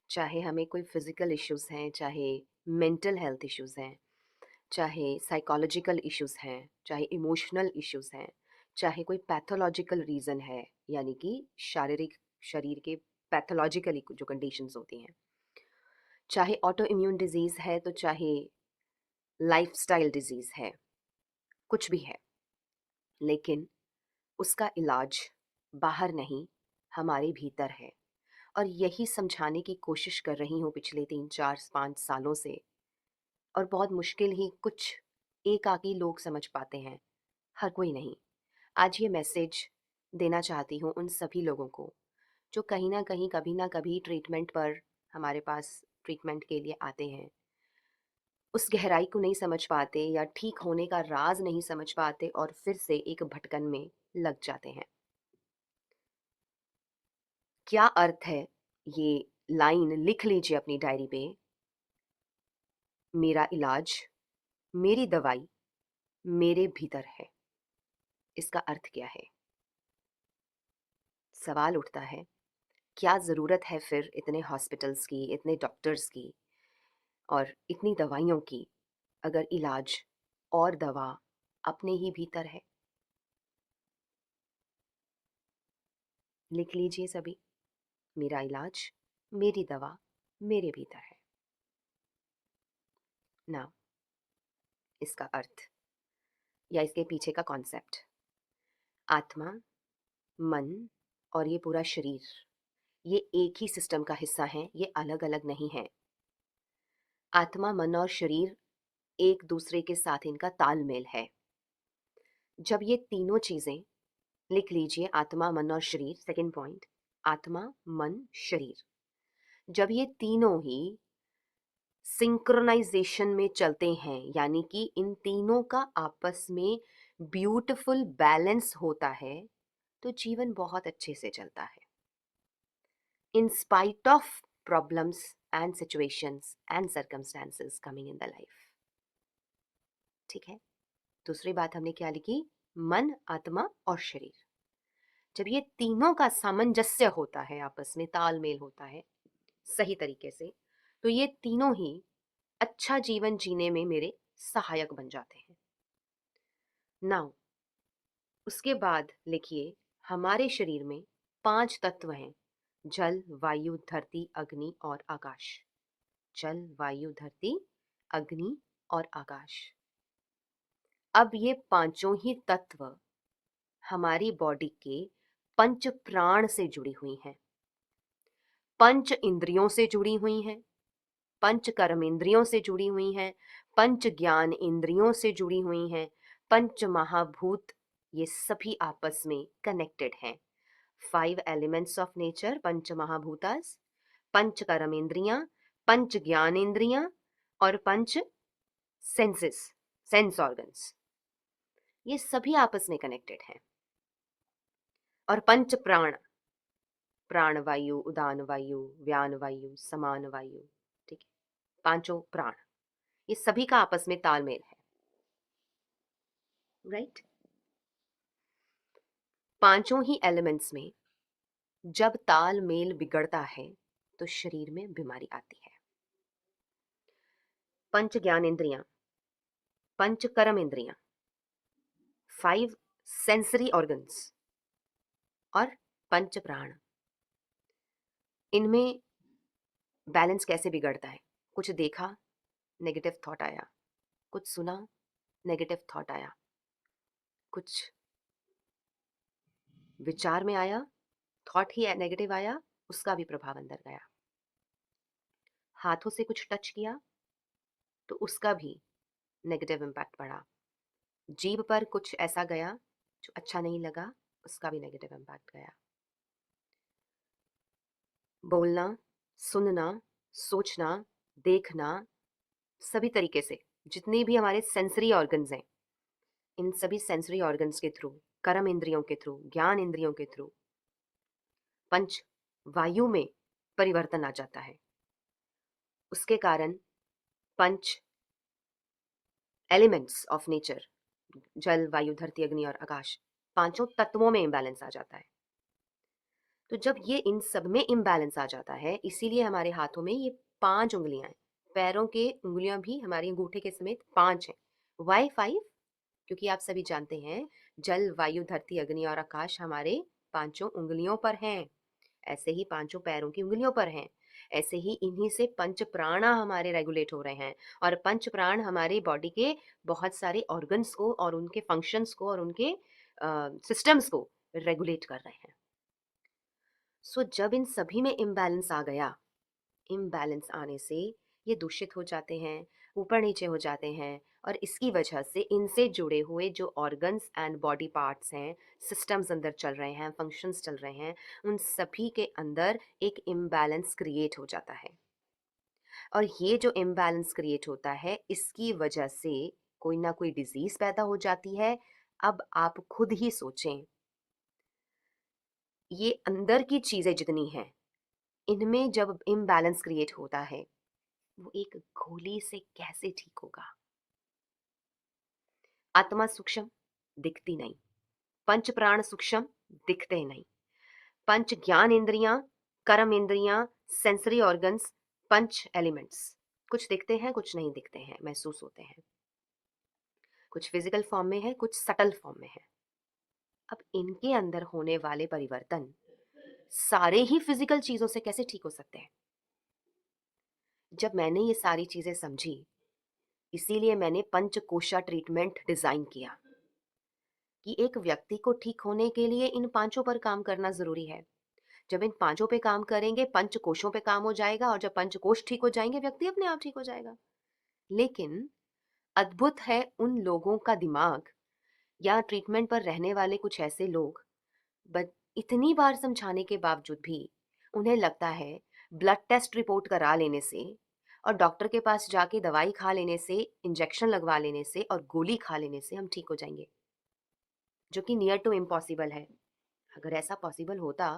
चाहे हमें कोई फिज़िकल इश्यूज़ हैं, चाहे मेंटल हेल्थ इश्यूज़ हैं, चाहे साइकोलॉजिकल इश्यूज़ हैं, चाहे इमोशनल इश्यूज़ हैं, चाहे कोई पैथोलॉजिकल रीज़न है, यानी कि शारीरिक शरीर के पैथोलॉजिकली जो कंडीशंस होती हैं, चाहे ऑटो इम्यून डिज़ीज़ है, तो चाहे लाइफ़स्टाइल डिज़ीज़ है, कुछ भी है, लेकिन उसका इलाज बाहर नहीं, हमारे भीतर है। और यही समझाने की कोशिश कर रही हूँ पिछले 3, 4, 5 सालों से। और बहुत मुश्किल ही कुछ एकाकी लोग समझ पाते हैं, हर कोई नहीं। आज ये मैसेज देना चाहती हूँ उन सभी लोगों को, जो कहीं न कहीं, कभी न कभी ट्रीटमेंट पर हमारे पास ट्रीटमेंट के लिए आते हैं। उस गहराई को नहीं समझ पाते या ठीक होने का राज़ नहीं समझ पाते और फिर से एक भटकन में लग जाते हैं। क्या अर्थ है ये लाइन लिख लीजिए अपनी डायरी पे, मेरा इलाज, मेरी दवाई, मेरे भीतर है। इसका अर्थ क्या है? सवाल उठता है, क्या ज़रूरत है फिर इतने हॉस्पिटल्स की, इतने डॉक्टर्स की और इतनी दवाइयों की, अगर इलाज और दवा अपने ही भीतर है? लिख लीजिए सभी, मेरा इलाज, मेरी दवा, मेरे भीतर है। नाउ इसका अर्थ या इसके पीछे का कॉन्सेप्ट, आत्मा, मन और ये पूरा शरीर, ये एक ही सिस्टम का हिस्सा हैं, ये अलग-अलग नहीं हैं। आत्मा, मन और शरीर एक दूसरे के साथ इनका तालमेल है। जब ये तीनों चीज़ें, लिख लीजिए आत्मा, मन और शरीर, सेकंड पॉइंट, आत्मा, मन, शरीर। जब ये तीनों ही सिंक्रोनाइजेशन में चलते हैं, यानी कि इन तीनों का आपस में ब्यूटीफुल बैलेंस होता है, तो जीवन बहुत अच्छे से चलता है। In spite of problems and situations and circumstances coming in the life. ठीक है? दूसरी बात हमने क्या लिखी? मन, आत्मा और शरीर। जब ये तीनों का सामंजस्य होता है, आपस में तालमेल होता है सही तरीके से, तो ये तीनों ही अच्छा जीवन जीने में मेरे सहायक बन जाते हैं। नाउ उसके बाद लिखिए, हमारे शरीर में 5 तत्व हैं, जल, वायु, धरती, अग्नि और आकाश। जल, वायु, धरती, अग्नि और आकाश। अब ये पांचों ही तत्व हमारी बॉडी के पंच प्राण से जुड़ी हुई हैं, पंच इंद्रियों से जुड़ी हुई हैं, पंच कर्मेंद्रियों से जुड़ी हुई हैं, पंच ज्ञान इंद्रियों से जुड़ी हुई हैं, पंच महाभूत, ये सभी आपस में कनेक्टेड हैं। 5 एलिमेंट्स ऑफ नेचर, पंच महाभूतास, पंच कर्मेंद्रियां, पंच ज्ञानेंद्रियां और पंच सेंसेस, सेंस ऑर्गन्स, ये सभी आपस में कनेक्टेड हैं। और पंच प्राण, प्राण वायु, उदान वायु, व्यान वायु, समान वायु, ठीक है, पांचों प्राण, ये सभी का आपस में तालमेल है, राइट? पांचों ही एलिमेंट्स में जब तालमेल बिगड़ता है, तो शरीर में बीमारी आती है। पंच ज्ञानेंद्रियां, पंच कर्म इंद्रियां, 5 सेंसरी ऑर्गन्स और पंच प्राण, इनमें बैलेंस कैसे बिगड़ता है? कुछ देखा, नेगेटिव थॉट आया, कुछ सुना, नेगेटिव थॉट आया, कुछ विचार में आया, थॉट ही नेगेटिव आया, उसका भी प्रभाव अंदर गया। हाथों से कुछ टच किया, तो उसका भी नेगेटिव इम्पैक्ट पड़ा। जीभ पर कुछ ऐसा गया जो अच्छा नहीं लगा, उसका भी नेगेटिव इम्पैक्ट गया। बोलना, सुनना, सोचना, देखना, सभी तरीके से जितने भी हमारे सेंसरी ऑर्गन्स हैं, इन सभी सेंसरी ऑर्गन्स के थ्रू, कर्म इंद्रियों के थ्रू, ज्ञान इंद्रियों के थ्रू पंच वायु में परिवर्तन आ जाता है। उसके कारण पंच एलिमेंट्स ऑफ नेचर, जल, वायु, धरती, अग्नि और आकाश, पांचों तत्वों में इम्बैलेंस आ जाता है। तो जब ये इन सब में इम्बैलेंस आ जाता है, इसीलिए हमारे हाथों में ये 5 उँगलियाँ हैं। पैरों के उँगलियाँ भी हमारी अंगूठे के समेत 5 हैं। व्हाई 5? क्योंकि आप सभी जानते हैं, जल, वायु, धरती, अग्नि और आकाश हमारे पाँचों उँगलियों पर हैं। ऐसे ही पाँचों पैरों की उँगलियों पर हैं। ऐसे ही इन्हीं से पंच प्राणा हमारे रेगुलेट हो रहे हैं, और पंच प्राण हमारी बॉडी के बहुत सारे ऑर्गन्स को और उनके फंक्शंस को और उनके सिस्टम्स को रेगुलेट कर रहे हैं। सो जब इन सभी में इम्बैलेंस आ गया, इम्बैलेंस आने से ये दूषित हो जाते हैं, ऊपर नीचे हो जाते हैं, और इसकी वजह से इनसे जुड़े हुए जो ऑर्गन्स एंड बॉडी पार्ट्स हैं, सिस्टम्स अंदर चल रहे हैं, फंक्शंस चल रहे हैं, उन सभी के अंदर एक इम्बैलेंस क्रिएट हो जाता है। और ये जो इम्बैलेंस क्रिएट होता है, इसकी वजह से कोई ना कोई डिजीज पैदा हो जाती है। अब आप खुद ही सोचें, ये अंदर की चीजें जितनी हैं, इनमें जब इम्बैलेंस क्रिएट होता है, वो एक गोली से कैसे ठीक होगा? आत्मा सूक्ष्म, दिखती नहीं। पंच प्राण सूक्ष्म, दिखते नहीं। पंच ज्ञान इंद्रियां, कर्म इंद्रियां, सेंसरी ऑर्गन्स, पंच एलिमेंट्स, कुछ दिखते हैं, कुछ नहीं दिखते हैं, महसूस होते हैं। कुछ फिजिकल फॉर्म में है, कुछ सटल फॉर्म में है। अब इनके अंदर होने वाले परिवर्तन सारे ही फिजिकल चीजों से कैसे ठीक हो सकते हैं? जब मैंने ये सारी चीजें समझी, इसीलिए मैंने पंचकोशा ट्रीटमेंट डिजाइन किया कि एक व्यक्ति को ठीक होने के लिए इन पांचों पर काम करना जरूरी है। जब इन पांचों पे काम करेंगे, पंचकोशों पे काम हो जाएगा, और जब पंचकोश ठीक हो जाएंगे, व्यक्ति अपने आप ठीक हो जाएगा। लेकिन अद्भुत है उन लोगों का दिमाग, या ट्रीटमेंट पर रहने वाले कुछ ऐसे लोग, बट इतनी बार समझाने के बावजूद भी उन्हें लगता है ब्लड टेस्ट रिपोर्ट करा लेने से और डॉक्टर के पास जाके दवाई खा लेने से, इंजेक्शन लगवा लेने से और गोली खा लेने से हम ठीक हो जाएंगे, जो कि नियर टू इम्पॉसिबल है। अगर ऐसा पॉसिबल होता,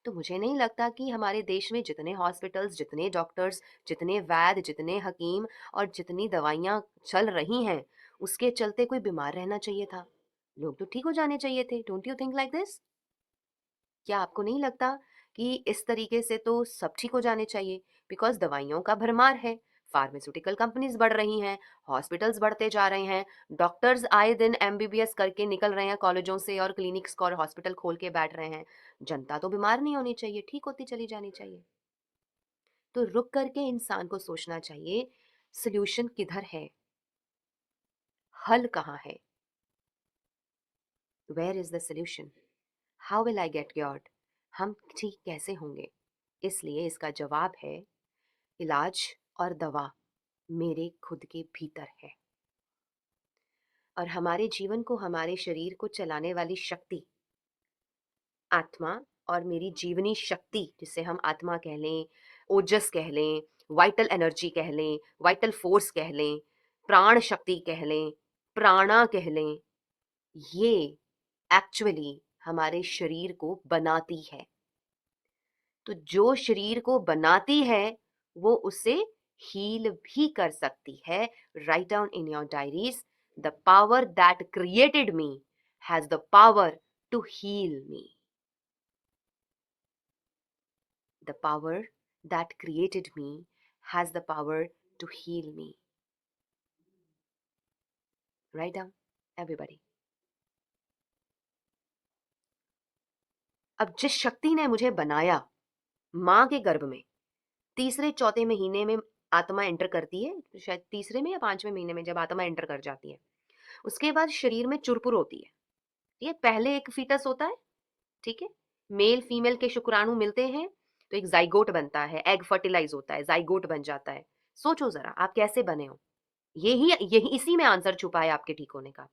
तो मुझे नहीं लगता कि हमारे देश में जितने हॉस्पिटल्स, जितने डॉक्टर्स, जितने वैद्य, जितने हकीम और जितनी दवाइयाँ चल रही हैं, उसके चलते कोई बीमार रहना चाहिए था। लोग तो ठीक हो जाने चाहिए थे। Don't you think like this? क्या आपको नहीं लगता कि इस तरीके से तो सब ठीक हो जाने चाहिए? बिकॉज दवाइयों का भरमार है, फार्मास्यूटिकल कंपनीज बढ़ रही हैं, हॉस्पिटल्स बढ़ते जा रहे हैं, डॉक्टर्स आए दिन एमबीबीएस करके निकल रहे हैं कॉलेजों से और क्लिनिक्स और हॉस्पिटल खोल के बैठ रहे हैं। जनता तो बीमार नहीं होनी चाहिए, ठीक होती चली जानी चाहिए। तो रुक करके इंसान को सोचना चाहिए, सोल्यूशन किधर है, हल कहाँ है? Where is the solution? How will I get cured? हम ठीक कैसे होंगे? इसलिए इसका जवाब है, इलाज और दवा मेरे खुद के भीतर है। और हमारे जीवन को, हमारे शरीर को चलाने वाली शक्ति आत्मा, और मेरी जीवनी शक्ति, जिसे हम आत्मा कह लें, ओजस कह लें, वाइटल एनर्जी कह लें, वाइटल फोर्स कह लें, प्राण शक्ति कह लें, प्राणा कह लें, ये एक्चुअली हमारे शरीर को बनाती है। तो जो शरीर को बनाती है, वो उसे हील भी कर सकती है। Write down in your diaries, the power that created me has the power to heal me. The power that created me has the power to heal me. Write down everybody. अब जिस शक्ति ने मुझे बनाया, माँ के गर्भ में तीसरे चौथे महीने में आत्मा एंटर करती है, शायद तीसरे में या पांचवें महीने में जब आत्मा एंटर कर जाती है, उसके बाद शरीर में चुरपुर होती है। ये पहले एक फीटस होता है, ठीक है, मेल फीमेल के शुक्राणु मिलते हैं, तो एक जाइगोट बनता है, एग फर्टिलाइज होता है, जाइगोट बन जाता है। सोचो जरा आप कैसे बने हो, यही इसी में आंसर छुपा है आपके ठीक होने का।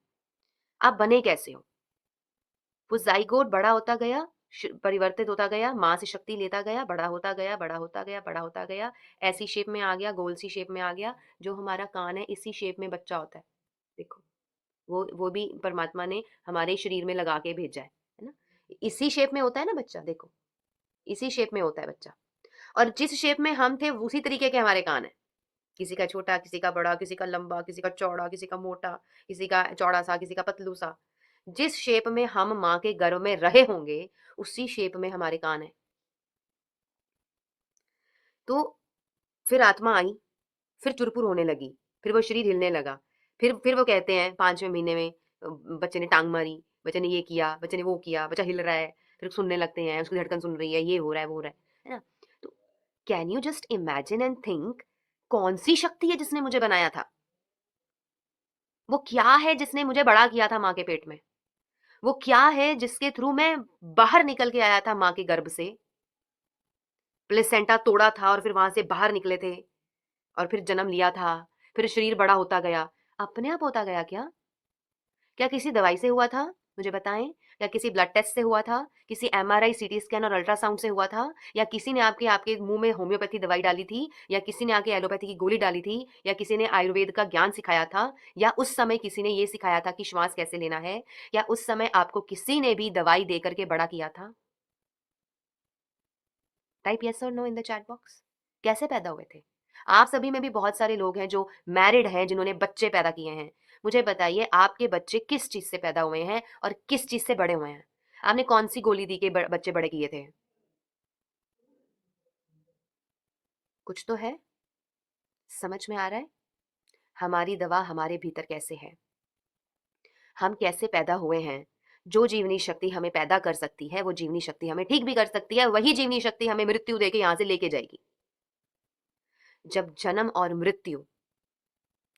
आप बने कैसे हो? वो जाइगोट बड़ा होता गया, परिवर्तित होता गया, माँ से शक्ति लेता गया, बड़ा होता गया, बड़ा होता गया, बड़ा होता गया, ऐसी शेप में आ गया, गोल सी शेप में आ गया। जो हमारा कान है, इसी शेप में बच्चा होता है। देखो, वो भी परमात्मा ने हमारे शरीर में लगा के भेजा है ना? इसी शेप में होता है ना बच्चा, देखो, इसी शेप में होता है बच्चा। और जिस शेप में हम थे, उसी तरीके के हमारे कान है। किसी का छोटा, किसी का बड़ा, किसी का लंबा, किसी का चौड़ा, किसी का मोटा, किसी का चौड़ा सा, किसी का पतलू सा। जिस शेप में हम माँ के गर्भ में रहे होंगे, उसी शेप में हमारे कान हैं। तो फिर आत्मा आई, फिर चुरपुर होने लगी, फिर वो शरीर हिलने लगा, फिर वो कहते हैं 5वें महीने में बच्चे ने टाँग मारी, बच्चे ने ये किया, बच्चे ने वो किया, बच्चा हिल रहा है, फिर सुनने लगते हैं, उसकी धड़कन सुन रही है, ये हो रहा है, वो हो रहा है ना? तो can you just imagine and think, कौन-सी शक्ति है जिसने मुझे बनाया था? वो क्या है जिसने मुझे बड़ा किया था माँ के पेट में? वो क्या है जिसके थ्रू मैं बाहर निकल के आया था माँ के गर्भ से? प्लेसेंटा तोड़ा था और फिर वहाँ से बाहर निकले थे और फिर जन्म लिया था, फिर शरीर बड़ा होता गया। अपने आप होता गया क्या? क्या किसी दवाई से हुआ था? मुझे बताएँ। या किसी ब्लड टेस्ट से हुआ था? किसी एमआरआई, सीटी स्कैन और अल्ट्रासाउंड से हुआ था? या किसी ने आपके आपके मुँह में होम्योपैथी दवाई डाली थी? या किसी ने आके एलोपैथी की गोली डाली थी? या किसी ने आयुर्वेद का ज्ञान सिखाया था? या उस समय किसी ने ये सिखाया था कि श्वास कैसे लेना है? या उस समय आपको किसी ने भी दवाई दे कर के बड़ा किया था? टाइप येस और no in the chat box. कैसे पैदा हुए थे? आप सभी में भी बहुत सारे लोग हैं जो मैरिड हैं, जिन्होंने बच्चे पैदा किए हैं। मुझे बताइए, आपके बच्चे किस चीज़ से पैदा हुए हैं और किस चीज़ से बड़े हुए हैं? आपने कौन-सी गोली दी के बच्चे बड़े किए थे? कुछ तो है? समझ में आ रहा है? हमारी दवा हमारे भीतर कैसे है? हम कैसे पैदा हुए हैं? जो जीवनी शक्ति हमें पैदा कर सकती है, वो जीवनी शक्ति हमें ठीक भी कर सकती है, वही जीवनी शक्ति हमें मृत्यु देके यहाँ से लेके जाएगी। जब जन्म और मृत्यु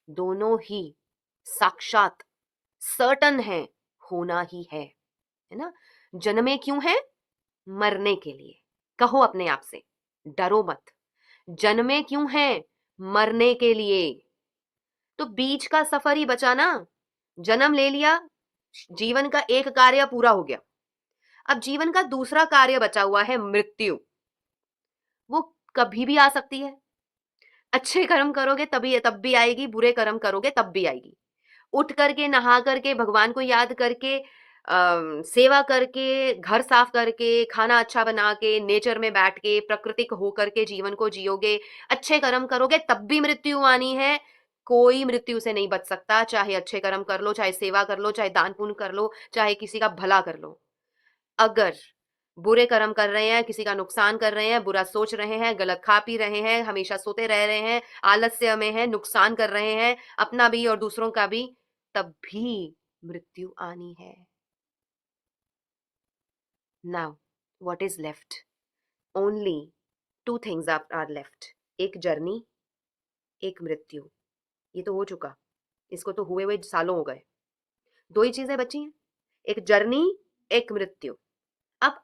दोनों ही साक्षात सर्टन है, होना ही है ना? जन्मे क्यों है? मरने के लिए। कहो अपने आप से, डरो मत। जन्मे क्यों है? मरने के लिए। तो बीच का सफर ही बचा ना। जन्म ले लिया, जीवन का एक कार्य पूरा हो गया। अब जीवन का दूसरा कार्य बचा हुआ है, मृत्यु। वो कभी भी आ सकती है। अच्छे कर्म करोगे तभी तब भी आएगी, बुरे कर्म करोगे तब भी आएगी। उठ करके, नहा करके, भगवान को याद करके, सेवा करके, घर साफ करके, खाना अच्छा बना के, नेचर में बैठ के, प्राकृतिक हो करके जीवन को जियोगे, अच्छे कर्म करोगे, तब भी मृत्यु आनी है। कोई मृत्यु से नहीं बच सकता, चाहे अच्छे कर्म कर लो, चाहे सेवा कर लो, चाहे दान पुण्य कर लो, चाहे किसी का भला कर लो। अगर बुरे कर्म कर रहे हैं, किसी का नुकसान कर रहे हैं, बुरा सोच रहे हैं, गलत खा पी रहे हैं, हमेशा सोते रह रहे हैं, आलस्य में हैं, नुकसान कर रहे हैं, अपना भी और दूसरों का भी, तब भी मृत्यु आनी है। Now what is left? Only two things are left. एक जर्नी, एक मृत्यु। ये तो हो चुका, इसको तो हुए हुए सालों हो गए। दो ही चीजें बची हैं, एक जर्नी, एक मृत्यु। अब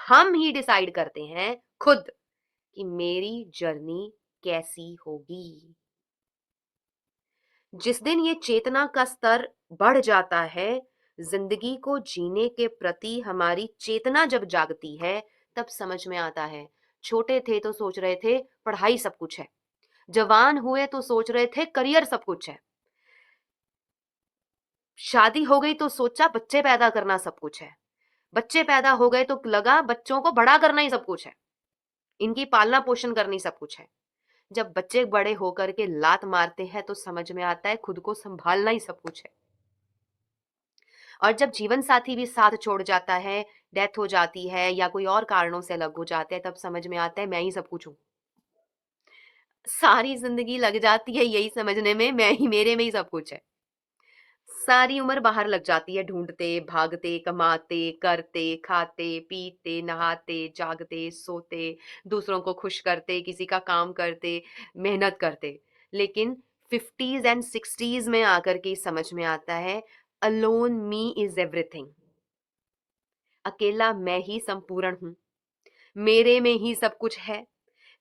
हम ही डिसाइड करते हैं खुद कि मेरी जर्नी कैसी होगी। जिस दिन ये चेतना का स्तर बढ़ जाता है, जिंदगी को जीने के प्रति हमारी चेतना जब जागती है, तब समझ में आता है। छोटे थे तो सोच रहे थे पढ़ाई सब कुछ है, जवान हुए तो सोच रहे थे करियर सब कुछ है, शादी हो गई तो सोचा बच्चे पैदा करना सब कुछ है, बच्चे पैदा हो गए तो लगा बच्चों को बड़ा करना ही सब कुछ है, इनकी पालना पोषण करनी सब कुछ है। जब बच्चे बड़े होकर के लात मारते हैं तो समझ में आता है खुद को संभालना ही सब कुछ है। और जब जीवन साथी भी साथ छोड़ जाता है, डेथ हो जाती है या कोई और कारणों से अलग हो जाते हैं, तब समझ में आता है मैं ही सब कुछ हूँ। सारी जिंदगी लग जाती है यही समझने में, मैं ही, मेरे में ही सब कुछ है। सारी उम्र बाहर लग जाती है ढूंढते, भागते, कमाते, करते, खाते, पीते, नहाते, जागते, सोते, दूसरों को खुश करते, किसी का काम करते, मेहनत करते। लेकिन 50s एंड 60s में आकर के समझ में आता है, अलोन मी इज एवरीथिंग। अकेला मैं ही संपूर्ण हूँ, मेरे में ही सब कुछ है,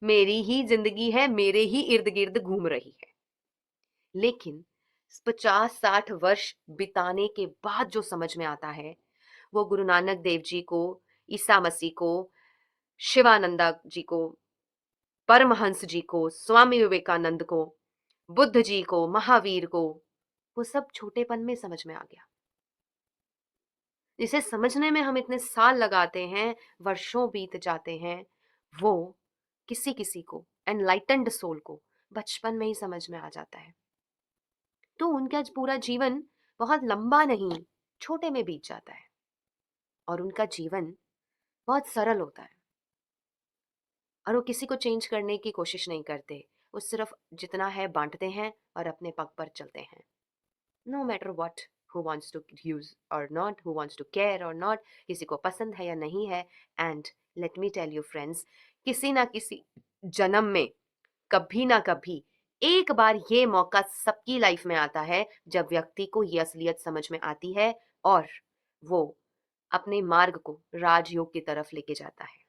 मेरी ही जिंदगी है, मेरे ही इर्द गिर्द घूम रही है। लेकिन 50-60 वर्ष बिताने के बाद जो समझ में आता है, वो गुरु नानक देव जी को, ईसा मसीह को, शिवानंदा जी को, परमहंस जी को, स्वामी विवेकानंद को, बुद्ध जी को, महावीर को, वो सब छोटेपन में समझ में आ गया। जिसे समझने में हम इतने साल लगाते हैं, वर्षों बीत जाते हैं, वो किसी किसी को, एनलाइटेंड सोल को, बचपन में ही समझ में आ जाता है। तो उनका पूरा जीवन बहुत लंबा नहीं, छोटे में बीत जाता है और उनका जीवन बहुत सरल होता है और वो किसी को चेंज करने की कोशिश नहीं करते। वो सिर्फ जितना है बांटते हैं और अपने पग पर चलते हैं। No matter what, who wants to use or not, who wants to care or not, किसी को पसंद है या नहीं है। And let me tell you friends, किसी ना किसी जन्म में कभी ना कभी एक बार ये मौका सबकी लाइफ में आता है जब व्यक्ति को ये असलियत समझ में आती है और वो अपने मार्ग को राजयोग की तरफ लेके जाता है।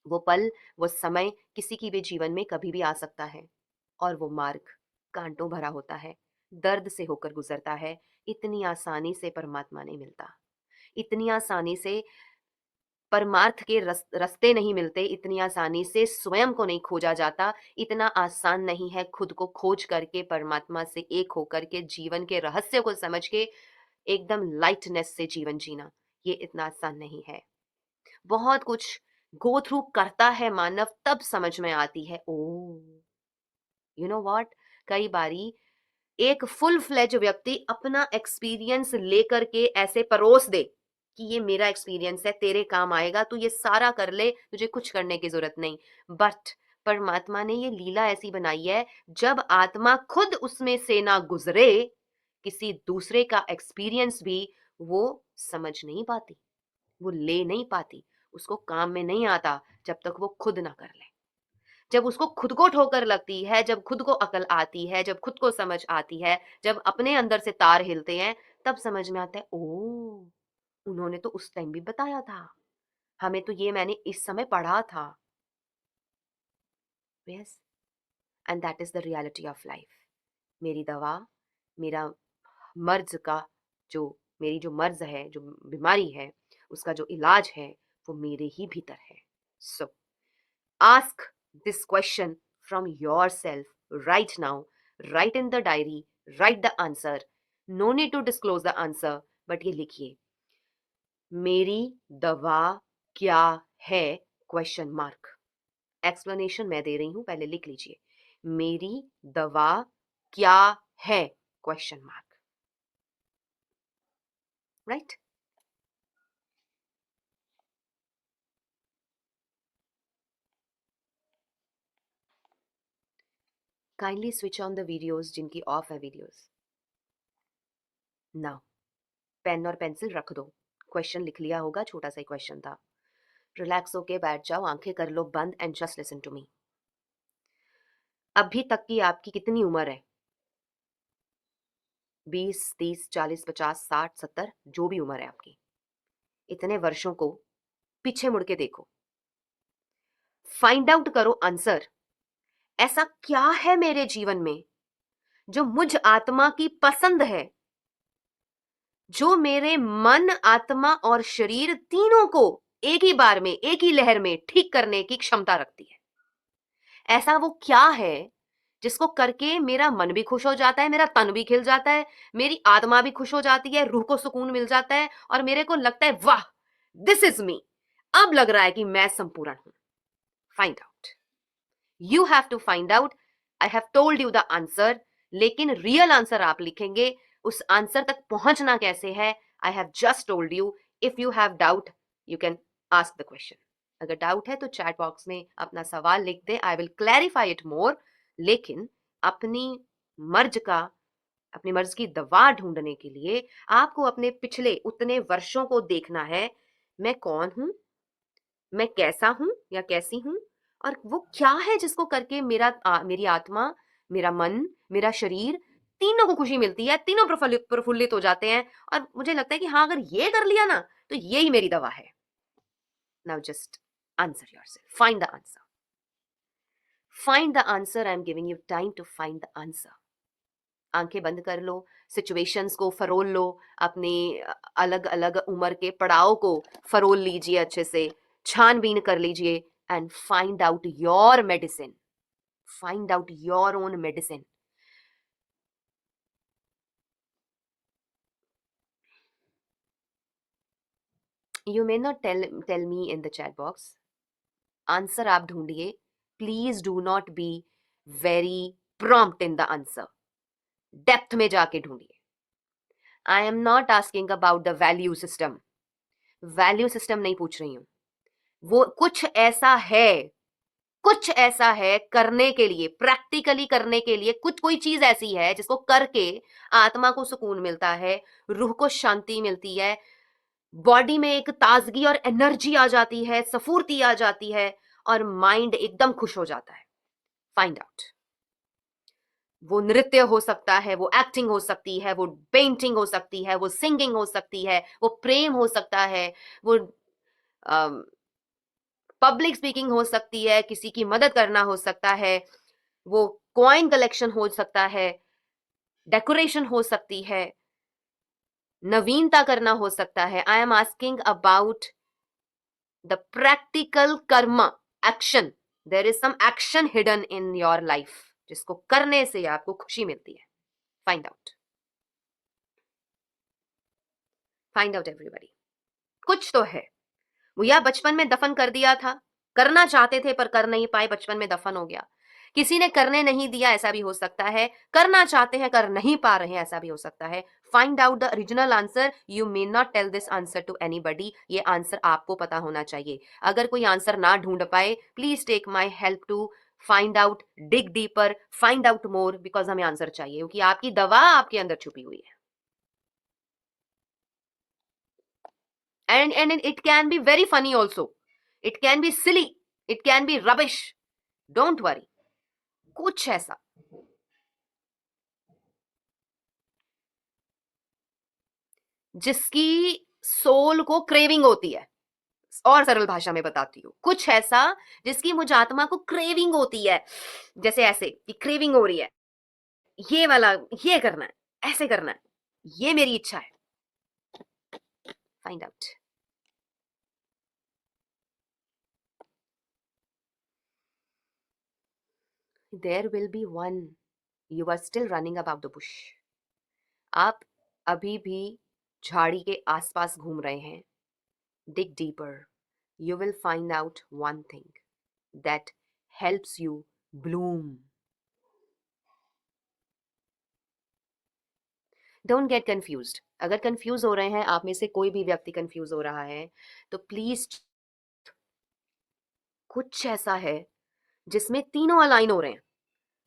वो पल, वो समय किसी की भी जीवन में कभी भी आ सकता है और वो मार्ग कांटों भरा होता है, दर्द से होकर गुजरता है। इतनी आसानी से परमात्मा नहीं मिलता, इतनी आसानी से परमार्थ के रास्ते नहीं मिलते, इतनी आसानी से स्वयं को नहीं खोजा जाता। इतना आसान नहीं है खुद को खोज करके परमात्मा से एक होकर के जीवन के रहस्य को समझ के एकदम लाइटनेस से जीवन जीना। ये इतना आसान नहीं है। बहुत कुछ गो थ्रू करता है मानव, तब समझ में आती है। ओ यू नो व्हाट, कई बारी एक फुल फ्लेज व्यक्ति अपना एक्सपीरियंस लेकर के ऐसे परोस दे कि ये मेरा एक्सपीरियंस है, तेरे काम आएगा, तू ये सारा कर ले, तुझे कुछ करने की जरूरत नहीं। बट परमात्मा ने ये लीला ऐसी बनाई है, जब आत्मा खुद उसमें से ना गुजरे, किसी दूसरे का एक्सपीरियंस भी वो समझ नहीं पाती, वो ले नहीं पाती, उसको काम में नहीं आता जब तक वो खुद ना कर ले। जब उसको खुद को ठोकर लगती है, जब खुद को अकल आती है, जब खुद को समझ आती है, जब अपने अंदर से तार हिलते हैं, तब समझ में आता है, ओ उन्होंने तो उस टाइम भी बताया था, हमें तो ये मैंने इस समय पढ़ा था। Yes, and that is the reality of life. मेरी दवा, मेरा मर्ज का जो, मेरी जो मर्ज है, जो बीमारी है, उसका जो इलाज है, वो मेरे ही भीतर है। सो ask this question from yourself right now. Write in the diary, write the answer. No need to disclose the answer, but ये लिखिए, मेरी दवा क्या है, क्वेश्चन मार्क। एक्सप्लेनेशन मैं दे रही हूं, पहले लिख लीजिए, मेरी दवा क्या है, question mark. Right? Kindly switch on the videos जिनकी ऑफ है वीडियोस। नाउ पेन और पेंसिल रख दो, क्वेश्चन लिख लिया होगा, छोटा सा क्वेश्चन था। रिलैक्स होके बैठ जाओ, आंखें कर लो बंद and just listen to me. अभी तक की आपकी कितनी उम्र है? 20, 30, 40, 50, 60, 70, जो भी उम्र है आपकी, इतने वर्षों को पीछे मुड़ के देखो, फाइंड आउट करो आंसर। ऐसा क्या है मेरे जीवन में जो मुझ आत्मा की पसंद है, जो मेरे मन, आत्मा और शरीर तीनों को एक ही बार में, एक ही लहर में ठीक करने की क्षमता रखती है। ऐसा वो क्या है जिसको करके मेरा मन भी खुश हो जाता है, मेरा तन भी खिल जाता है, मेरी आत्मा भी खुश हो जाती है, रूह को सुकून मिल जाता है और मेरे को लगता है वाह, दिस इज मी, अब लग रहा है कि मैं संपूर्ण हूं। Find out, you have to find out. I have told you the answer, लेकिन रियल आंसर आप लिखेंगे। उस आंसर तक पहुंचना कैसे है, I have just told you. If you have doubt, you can ask the question. अगर डाउट है तो चैट बॉक्स में अपना सवाल लिख दे, I will clarify it more. लेकिन अपनी मर्ज का, अपनी मर्ज की दवा ढूंढने के लिए आपको अपने पिछले उतने वर्षों को देखना है। मैं कौन हूं, मैं कैसा हूं या कैसी हूं, और वो क्या है जिसको करके मेरी आत्मा, मेरा मन, मेरा शरीर, तीनों को खुशी मिलती है, तीनों प्रफुल्लित प्रफुल्लित हो जाते हैं और मुझे लगता है कि हाँ, अगर ये कर लिया ना तो यही मेरी दवा है। Now just answer yourself, find the answer, find the answer. I am giving you time to find the answer. आंखें बंद कर लो, सिचुएशंस को फरोल लो, अपने अलग अलग उम्र के पड़ाव को फरोल लीजिए, अच्छे से छानबीन कर लीजिए and find out your medicine, find out your own medicine. You may not tell me in the chat box, answer आप ढूंढिए। Please do not be very prompt in the answer, depth में जाके ढूंढिए। I am not asking about the value system, value system नहीं पूछ रही हूं। वो कुछ ऐसा है करने के लिए, प्रैक्टिकली करने के लिए, कुछ कोई चीज ऐसी है जिसको करके आत्मा को सुकून मिलता है, रूह को शांति मिलती है, बॉडी में एक ताजगी और एनर्जी आ जाती है, स्फूर्ति आ जाती है और माइंड एकदम खुश हो जाता है। Find out. वो नृत्य हो सकता है, वो एक्टिंग हो सकती है, वो पेंटिंग हो सकती है, वो सिंगिंग हो सकती है, वो प्रेम हो सकता है, वो पब्लिक स्पीकिंग हो सकती है, किसी की मदद करना हो सकता है, वो कॉइन कलेक्शन हो सकता है, डेकोरेशन हो सकती है, नवीनता करना हो सकता है। I am asking about the practical karma, action. There is some action hidden in your life जिसको करने से आपको खुशी मिलती है। Find out, find out everybody. कुछ तो है वो, या बचपन में दफन कर दिया था, करना चाहते थे पर कर नहीं पाए, बचपन में दफन हो गया। किसी ने करने नहीं दिया, ऐसा भी हो सकता है। करना चाहते हैं कर नहीं पा रहे हैं, ऐसा भी हो सकता है। Find out the original answer. You may not tell this answer to anybody. ये आंसर आपको पता होना चाहिए। अगर कोई आंसर ना ढूंढ पाए, please take my help to find out, dig deeper, find out more, because हमें आंसर चाहिए, क्योंकि आपकी दवा आपके अंदर छुपी हुई है। And it can be very funny also, it can be silly, it can be rubbish, don't worry। कुछ ऐसा जिसकी सोल को क्रेविंग होती है, और सरल भाषा में बताती हूँ, कुछ ऐसा जिसकी मुझ आत्मा को क्रेविंग होती है, जैसे ऐसे कि क्रेविंग हो रही है, ये वाला, ये करना है, ऐसे करना है, ये मेरी इच्छा है। Find out. There will be one. You are still running about the bush. आप अभी भी झाड़ी के आसपास घूम रहे हैं। Dig deeper. You will find out one thing that helps you bloom. Don't get confused. अगर कंफ्यूज हो रहे हैं, आप में से कोई भी व्यक्ति कंफ्यूज हो रहा है, तो प्लीज, कुछ ऐसा है जिसमें तीनों अलाइन हो रहे हैं।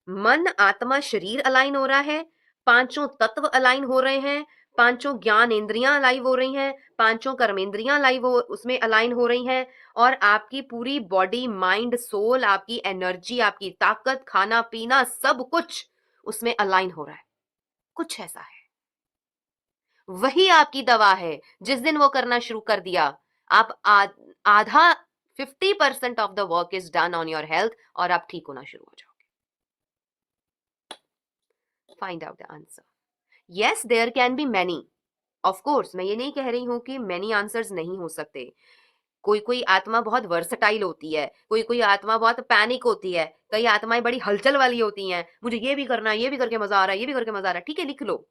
मन, आत्मा, शरीर अलाइन हो रहा है, पांचों तत्व अलाइन हो रहे हैं, पांचों ज्ञान इंद्रियां लाइव हो रही हैं, पांचों कर्मेंद्रियां लाइव हो, उसमें अलाइन हो रही हैं, और आपकी पूरी बॉडी, माइंड, सोल, आपकी एनर्जी, आपकी ताकत, खाना पीना, सब कुछ उसमें अलाइन हो रहा है। कुछ ऐसा है, वही आपकी दवा है। जिस दिन वो करना शुरू कर दिया, आप आधा 50% of the work is done on your health, और आप ठीक होना शुरू हो जाओ। Find out the answer. Yes, there can be many, of course. मैं ये नहीं कह रही हूं कि मैनी आंसर्स नहीं हो सकते। कोई कोई आत्मा बहुत वर्सटाइल होती है, कोई कोई आत्मा बहुत पैनिक होती है, कई आत्माएं बड़ी हलचल वाली होती हैं, मुझे ये भी करना है, ये भी करके मजा आ रहा है, ये भी करके मजा आ रहा है। ठीक है, लिख लो,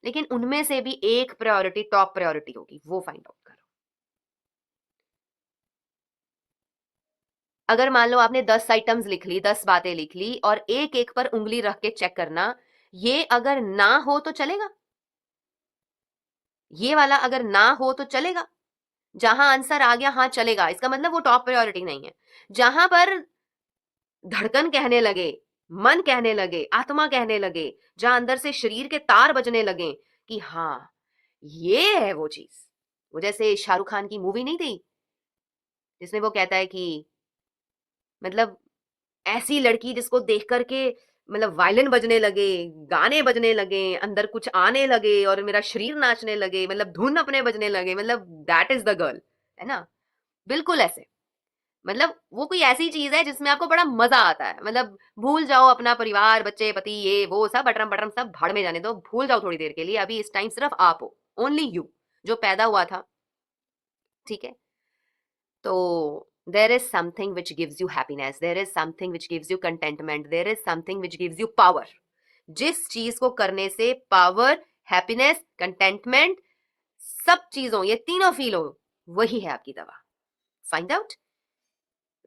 लेकिन उनमें से भी एक प्रायोरिटी, टॉप प्रायोरिटी होगी, वो फाइंड आउट करो। अगर मान लो आपने 10 आइटम्स लिख ली, 10 बातें लिख ली, और एक एक पर उंगली रख के चेक करना, ये अगर ना हो तो चलेगा, ये वाला अगर ना हो तो चलेगा। जहां आंसर आ गया, हाँ चलेगा, इसका मतलब वो टॉप प्रायोरिटी नहीं है। जहां पर धड़कन कहने लगे, मन कहने लगे, आत्मा कहने लगे, जहां अंदर से शरीर के तार बजने लगे कि हाँ ये है वो चीज। वो जैसे शाहरुख खान की मूवी नहीं थी जिसमें वो कहता है कि मतलब ऐसी लड़की जिसको देख करके मतलब वायलिन बजने लगे, गाने बजने लगे, अंदर कुछ आने लगे और मेरा शरीर नाचने लगे, मतलब धुन अपने बजने लगे, मतलब दैट इज द गर्ल, है ना। बिल्कुल ऐसे, मतलब वो कोई ऐसी चीज है जिसमें आपको बड़ा मजा आता है। मतलब भूल जाओ अपना परिवार, बच्चे, पति, ये वो सब अटरम पटरम सब भाड़ में जाने दो, भूल जाओ थोड़ी देर के लिए। अभी इस टाइम सिर्फ आप हो, ओनली यू, जो पैदा हुआ था। ठीक है, तो there is something which gives you happiness, there is something which gives you contentment, there is something which gives you power। जिस चीज को करने से पावर, हैप्पीनेस, कंटेंटमेंट, सब चीजों, ये तीनों फील हो, वही है आपकी दवा। Find out,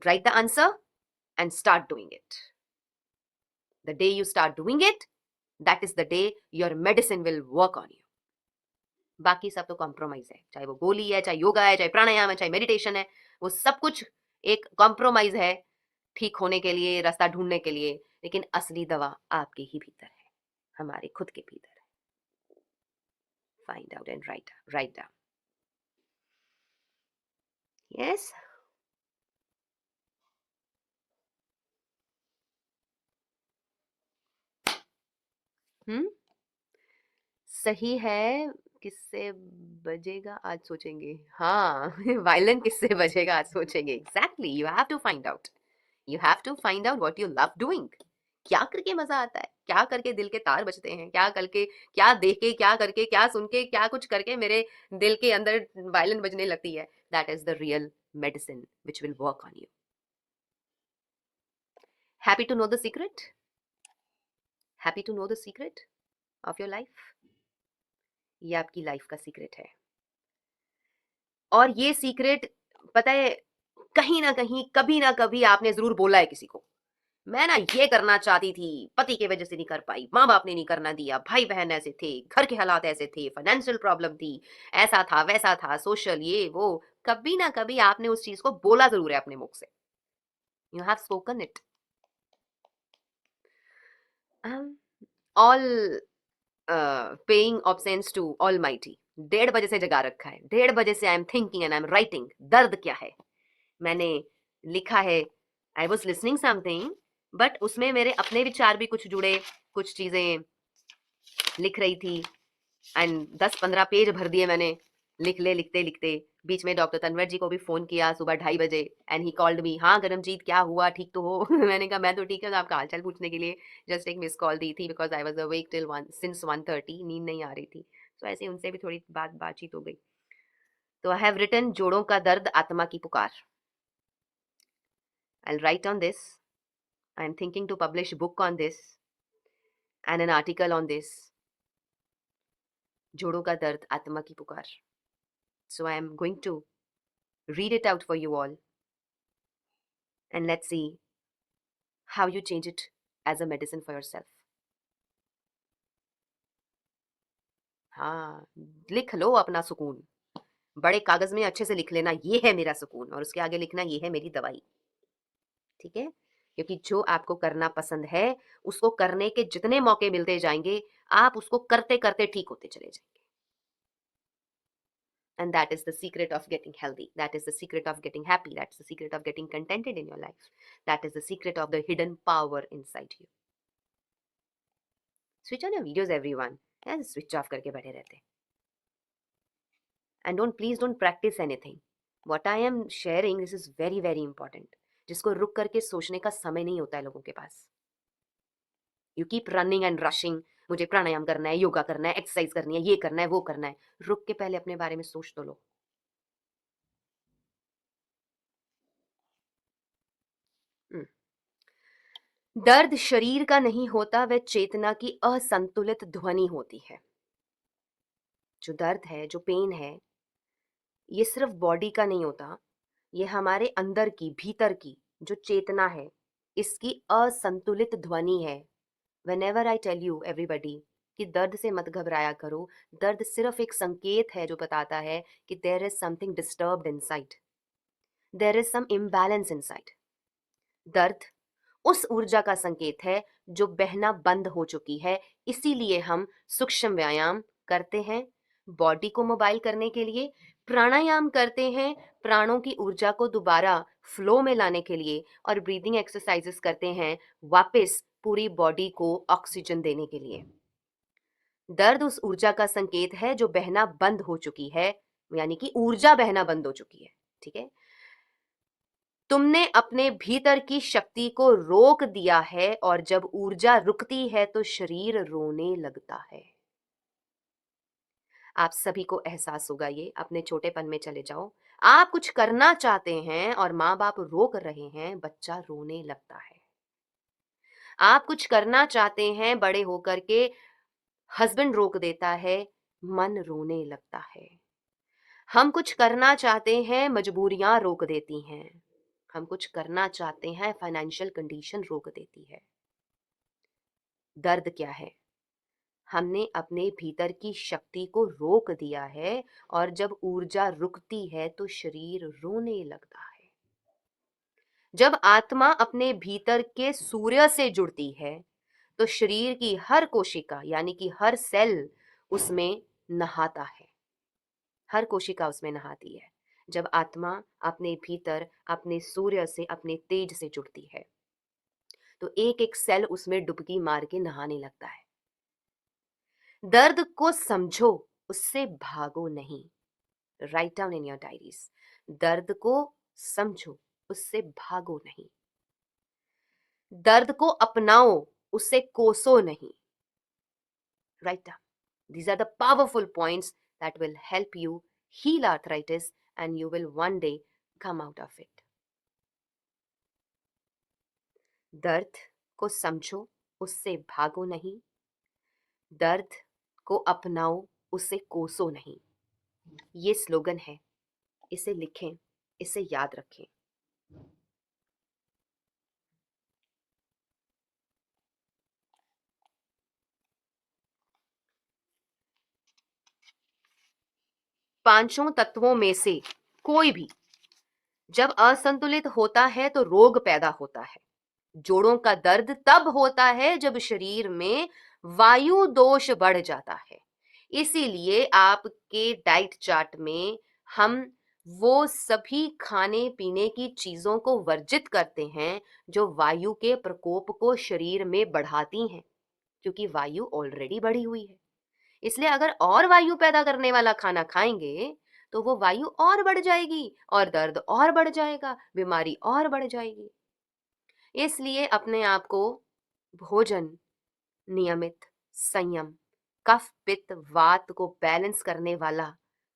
write the answer and start doing it। The day you start doing it, that is the day your medicine will work on you। बाकी सब तो कॉम्प्रोमाइज़ है, चाहे वो गोली है, चाहे योगा है, चाहे प्राणायाम है, चाहे मेडिटेशन है, वो सब कुछ एक कॉम्प्रोमाइज़ है ठीक होने के लिए, रास्ता ढूँढने के लिए, लेकिन असली दवा आपके ही भीतर है, हमारे खुद के भीतर है। Find out and write down. Yes. हुँ? सही है, किससे बजेगा आज सोचेंगे। हाँ, वायलिन किससे बजेगा आज सोचेंगे। Exactly, you have to find out. You have to find out what you love doing. क्या करके मज़ा आता है? क्या करके दिल के तार बजते हैं? क्या करके, क्या देख के, क्या करके, क्या सुन के, क्या कुछ करके मेरे दिल के अंदर वायलिन बजने लगती है। That is the real medicine which will work on you. Happy to know the secret? Happy to know the secret of your life? ये आपकी लाइफ का सीक्रेट है। और ये सीक्रेट, पता है, कहीं ना कहीं कभी ना कभी आपने जरूर बोला है किसी को। मैं ना ये करना चाहती थी, पति की वजह से नहीं कर पाई, माँ बाप ने नहीं करना दिया, भाई बहन ऐसे थे, घर के हालात ऐसे थे, फाइनेंशियल प्रॉब्लम थी, ऐसा था वैसा था, सोशल ये वो। कभी ना कभी आपने उस चीज को बोला जरूर है अपने मुख से। You have spoken it. All paying obeisance to almighty. 1:30 बजे से जगा रखा है, 1:30 बजे से I am thinking and I am writing. दर्द क्या है मैंने लिखा है। I was listening something, but उसमें मेरे अपने विचार भी कुछ जुड़े, कुछ चीजें लिख रही थी एंड 10-15 पेज भर दिए मैंने लिखते लिखते। बीच में डॉक्टर तनवर जी को भी फोन किया सुबह 2:30 बजे एंड ही कॉल्ड मी। हाँ गरमजीत क्या हुआ, ठीक तो हो? मैंने कहा मैं तो ठीक है, तो आपका हालचाल पूछने के लिए जस्ट एक मिस कॉल दी थी because I was awake till 1 since 1:30, नींद नहीं आ रही थी। तो ऐसे उनसे भी थोड़ी बातचीत हो गई। तो आई हैव रिटन जोड़ों का दर्द आत्मा की पुकार। I'll write on this. I'm thinking to publish a book on this and an article on this. जोड़ों का दर्द आत्मा की पुकार. So I am going to read it out for you all and let's see how you change it as a medicine for yourself. हाँ, लिख लो अपना सुकून। बड़े कागज में अच्छे से लिख लेना ये है मेरा सुकून, और उसके आगे लिखना ये है मेरी दवाई। ठीक है? क्योंकि जो आपको करना पसंद है उसको करने के जितने मौके मिलते जाएंगे आप उसको करते करते ठीक होते चले जाएंगे। And that is the secret of getting healthy. That is the secret of getting happy. That's the secret of getting contented in your life. That is the secret of the hidden power inside you. Switch on your videos, everyone. And switch off करके बैठे रहते हैं. And please don't practice anything. What I am sharing, this is very very important. जिसको रुक करके सोचने का समय नहीं होता है लोगों के पास. You keep running and rushing. मुझे प्राणायाम करना है, योगा करना है, एक्सरसाइज करनी है, ये करना है, वो करना है. रुक के पहले अपने बारे में सोच तो लो. दर्द शरीर का नहीं होता, वह चेतना की असंतुलित ध्वनि होती है। जो दर्द है, जो पेन है, ये सिर्फ बॉडी का नहीं होता, ये हमारे अंदर की, भीतर की जो चेतना है, इसकी असंतुलित ध्वनि है। Whenever I tell you everybody कि दर्द से मत घबराया करो, दर्द सिर्फ एक संकेत है जो बताता है कि there is something disturbed inside, there is some imbalance inside. दर्द उस ऊर्जा का संकेत है जो बहना बंद हो चुकी है। इसीलिए हम सूक्ष्म व्यायाम करते हैं, बॉडी को मोबाइल करने के लिए, प्राणायाम करते हैं प्राणों की ऊर्जा को दोबारा फ्लो में लाने के लिए, और ब्रीदिंग एक्सरसाइजेस करते हैं वापस पूरी बॉडी को ऑक्सीजन देने के लिए। दर्द उस ऊर्जा का संकेत है जो बहना बंद हो चुकी है, यानी कि ऊर्जा बहना बंद हो चुकी है। ठीक है? तुमने अपने भीतर की शक्ति को रोक दिया है, और जब ऊर्जा रुकती है तो शरीर रोने लगता है। आप सभी को एहसास होगा ये, अपने छोटेपन में चले जाओ। आप कुछ करना चाहते हैं और माँ बाप रोक रहे हैं, बच्चा रोने लगता है। आप कुछ करना चाहते हैं, बड़े होकर के हस्बैंड रोक देता है, मन रोने लगता है। हम कुछ करना चाहते हैं, मजबूरियां रोक देती हैं। हम कुछ करना चाहते हैं, फाइनेंशियल कंडीशन रोक देती है। दर्द क्या है? हमने अपने भीतर की शक्ति को रोक दिया है, और जब ऊर्जा रुकती है तो शरीर रोने लगता है। जब आत्मा अपने भीतर के सूर्य से जुड़ती है तो शरीर की हर कोशिका यानी कि हर सेल उसमें नहाता है, हर कोशिका उसमें नहाती है। जब आत्मा अपने भीतर अपने सूर्य से, अपने तेज से जुड़ती है तो एक एक सेल उसमें डुबकी मार के नहाने लगता है। दर्द को समझो, उससे भागो नहीं। Right down in your diaries, दर्द को समझो, उससे भागो नहीं। दर्द को अपनाओ, उसे कोसो नहीं। Write down, these are the powerful points that will help you heal arthritis and you will one day come out of it. दर्द को समझो, उससे भागो नहीं। दर्द को अपनाओ, उसे कोसो नहीं। ये स्लोगन है, इसे लिखें, इसे याद रखें। पांचों तत्वों में से कोई भी जब असंतुलित होता है तो रोग पैदा होता है। जोड़ों का दर्द तब होता है जब शरीर में वायु दोष बढ़ जाता है। इसीलिए आपके डाइट चार्ट में हम वो सभी खाने पीने की चीजों को वर्जित करते हैं जो वायु के प्रकोप को शरीर में बढ़ाती हैं, क्योंकि वायु ऑलरेडी बढ़ी हुई है। इसलिए अगर और वायु पैदा करने वाला खाना खाएंगे तो वो वायु और बढ़ जाएगी और दर्द और बढ़ जाएगा, बीमारी और बढ़ जाएगी। इसलिए अपने आप को भोजन, नियमित, संयम, कफ पित्त वात को बैलेंस करने वाला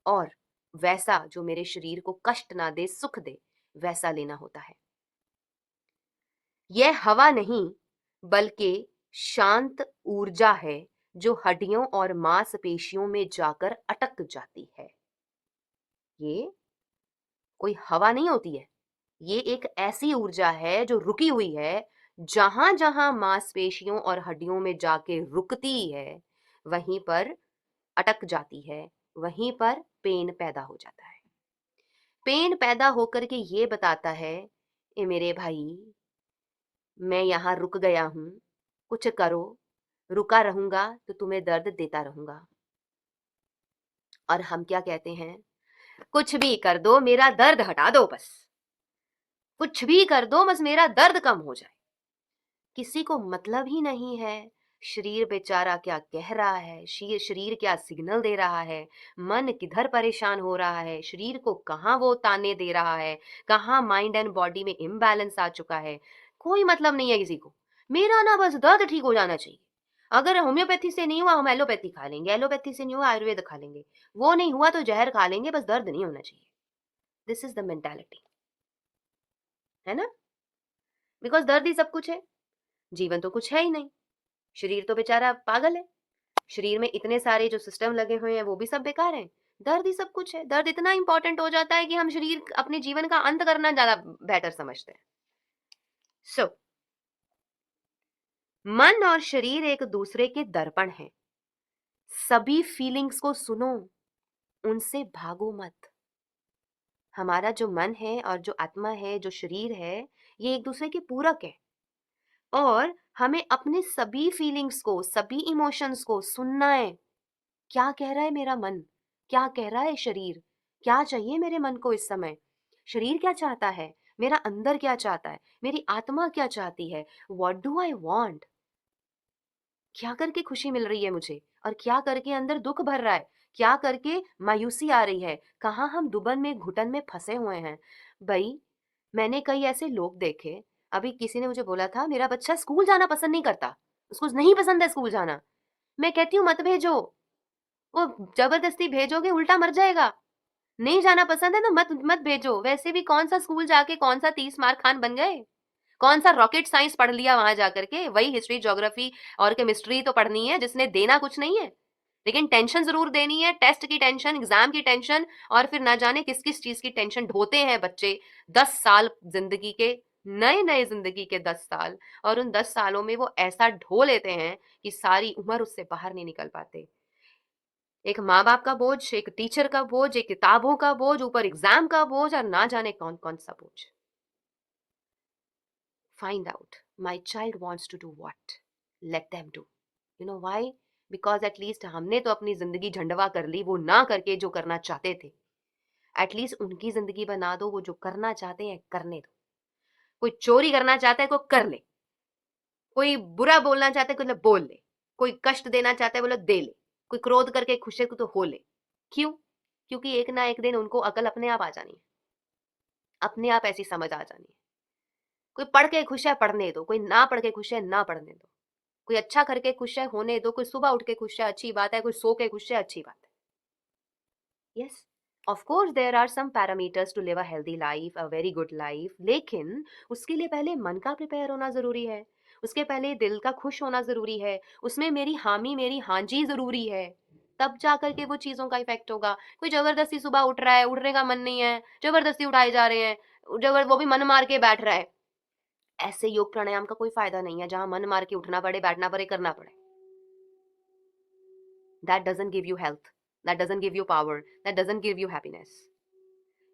और वैसा जो मेरे शरीर को कष्ट ना दे, सुख दे, वैसा लेना होता है। यह हवा नहीं बल्कि शांत ऊर्जा है जो हड्डियों और मांसपेशियों में जाकर अटक जाती है। ये कोई हवा नहीं होती है, ये एक ऐसी ऊर्जा है जो रुकी हुई है। जहां जहां मांसपेशियों और हड्डियों में जाके रुकती है वहीं पर अटक जाती है, वहीं पर पेन पैदा हो जाता है। पेन पैदा होकर के ये बताता है, ए मेरे भाई, मैं यहाँ रुक गया हूं, कुछ करो, रुका रहूंगा तो तुम्हें दर्द देता रहूंगा। और हम क्या कहते हैं, कुछ भी कर दो मेरा दर्द हटा दो, बस कुछ भी कर दो बस मेरा दर्द कम हो जाए। किसी को मतलब ही नहीं है शरीर बेचारा क्या कह रहा है, शरीर क्या सिग्नल दे रहा है, मन किधर परेशान हो रहा है, शरीर को कहाँ वो ताने दे रहा है, कहाँ माइंड एंड बॉडी में इम्बैलेंस आ चुका है। कोई मतलब नहीं है किसी को। मेरा ना बस दर्द ठीक हो जाना चाहिए। अगर होम्योपैथी से नहीं हुआ हम एलोपैथी खा लेंगे, एलोपैथी से नहीं हुआ आयुर्वेद खा लेंगे, वो नहीं हुआ तो जहर खा लेंगे, बस दर्द नहीं होना चाहिए। दिस इज द मेंटालिटी, है ना? बिकॉज दर्द ही सब कुछ है, जीवन तो कुछ है ही नहीं। शरीर तो बेचारा पागल है, शरीर में इतने सारे जो सिस्टम लगे हुए हैं वो भी सब बेकार हैं। दर्द ही सब कुछ है। दर्द इतना इंपॉर्टेंट हो जाता है कि हम शरीर अपने जीवन का अंत करना ज्यादा बेटर समझते हैं। सो मन और शरीर एक दूसरे के दर्पण हैं। सभी फीलिंग्स को सुनो, उनसे भागो मत। हमारा जो मन है और जो आत्मा है, जो शरीर है, ये एक दूसरे के पूरक है और हमें अपने सभी फीलिंग्स को, सभी इमोशंस को सुनना है। क्या कह रहा है मेरा मन, क्या कह रहा है शरीर, क्या चाहिए मेरे मन को इस समय, शरीर क्या चाहता है, मेरा अंदर क्या चाहता है, मेरी आत्मा क्या चाहती है, व्हाट डू आई वांट। क्या करके खुशी मिल रही है मुझे और क्या करके अंदर दुख भर रहा है, क्या करके मायूसी आ रही है, कहाँ हम दुबन में घुटन में फंसे हुए हैं। भाई, मैंने कई ऐसे लोग देखे। अभी किसी ने मुझे बोला था मेरा बच्चा स्कूल जाना पसंद नहीं करता, उसको नहीं पसंद है स्कूल जाना। मैं कहती हूँ मत भेजो, वो जबरदस्ती भेजोगे उल्टा मर जाएगा। नहीं जाना पसंद है तो मत मत भेजो। वैसे भी कौन सा स्कूल जाके कौन सा 30 मार्क खान बन गए, कौन सा रॉकेट साइंस पढ़ लिया वहां जाकर के। वही हिस्ट्री, ज्योग्राफी और केमिस्ट्री तो पढ़नी है जिसने देना कुछ नहीं है, लेकिन टेंशन जरूर देनी है, टेस्ट की टेंशन, एग्जाम की टेंशन, और फिर ना जाने किस किस चीज की टेंशन ढोते हैं बच्चे 10 साल जिंदगी के नए नए जिंदगी के 10 साल, और उन 10 सालों में वो ऐसा ढो लेते हैं कि सारी उम्र उससे बाहर नहीं निकल पाते। एक माँ बाप का बोझ, एक टीचर का बोझ, एक किताबों का बोझ, ऊपर एग्जाम का बोझ, और ना जाने कौन कौन सा बोझ। Find out my child wants to do what, let them do. You know why? Because at least हमने तो अपनी जिंदगी झंडवा कर ली, वो ना करके जो करना चाहते थे। एटलीस्ट उनकी जिंदगी बना दो, वो जो करना चाहते हैं करने दो। कोई चोरी करना चाहता है कोई कर ले, कोई बुरा बोलना चाहता है कोई बोल ले, कोई कष्ट देना चाहता है बोले दे ले, कोई क्रोध करके खुश है तो हो ले। क्यों? क्योंकि एक ना एक दिन उनको अकल अपने आप आ जानी है, अपने आप ऐसी समझ आ जानी है। कोई पढ़ के खुश है पढ़ने दो, कोई ना पढ़ के खुश है ना पढ़ने दो, कोई अच्छा करके खुश है होने दो, कोई सुबह उठ के खुश है अच्छी बात है, कोई सो के खुश है अच्छी बात है। Yes, of course there are some parameters to live a healthy life, a very good life, लेकिन उसके लिए पहले मन का प्रिपेयर होना जरूरी है, उसके पहले दिल का खुश होना जरूरी है, उसमें मेरी हामी मेरी हांजी जरूरी है। तब जा करके वो चीजों का इफेक्ट होगा। कोई जबरदस्ती सुबह उठ रहा है, उठने का मन नहीं है, जबरदस्ती उठाए जा रहे हैं, जबर वो भी मन मार के बैठ रहा है, ऐसे योग प्राणायाम का कोई फायदा नहीं है जहां मन मार के उठना पड़े, बैठना पड़े, करना पड़े। That doesn't give you health, that doesn't give you power, that doesn't give you happiness.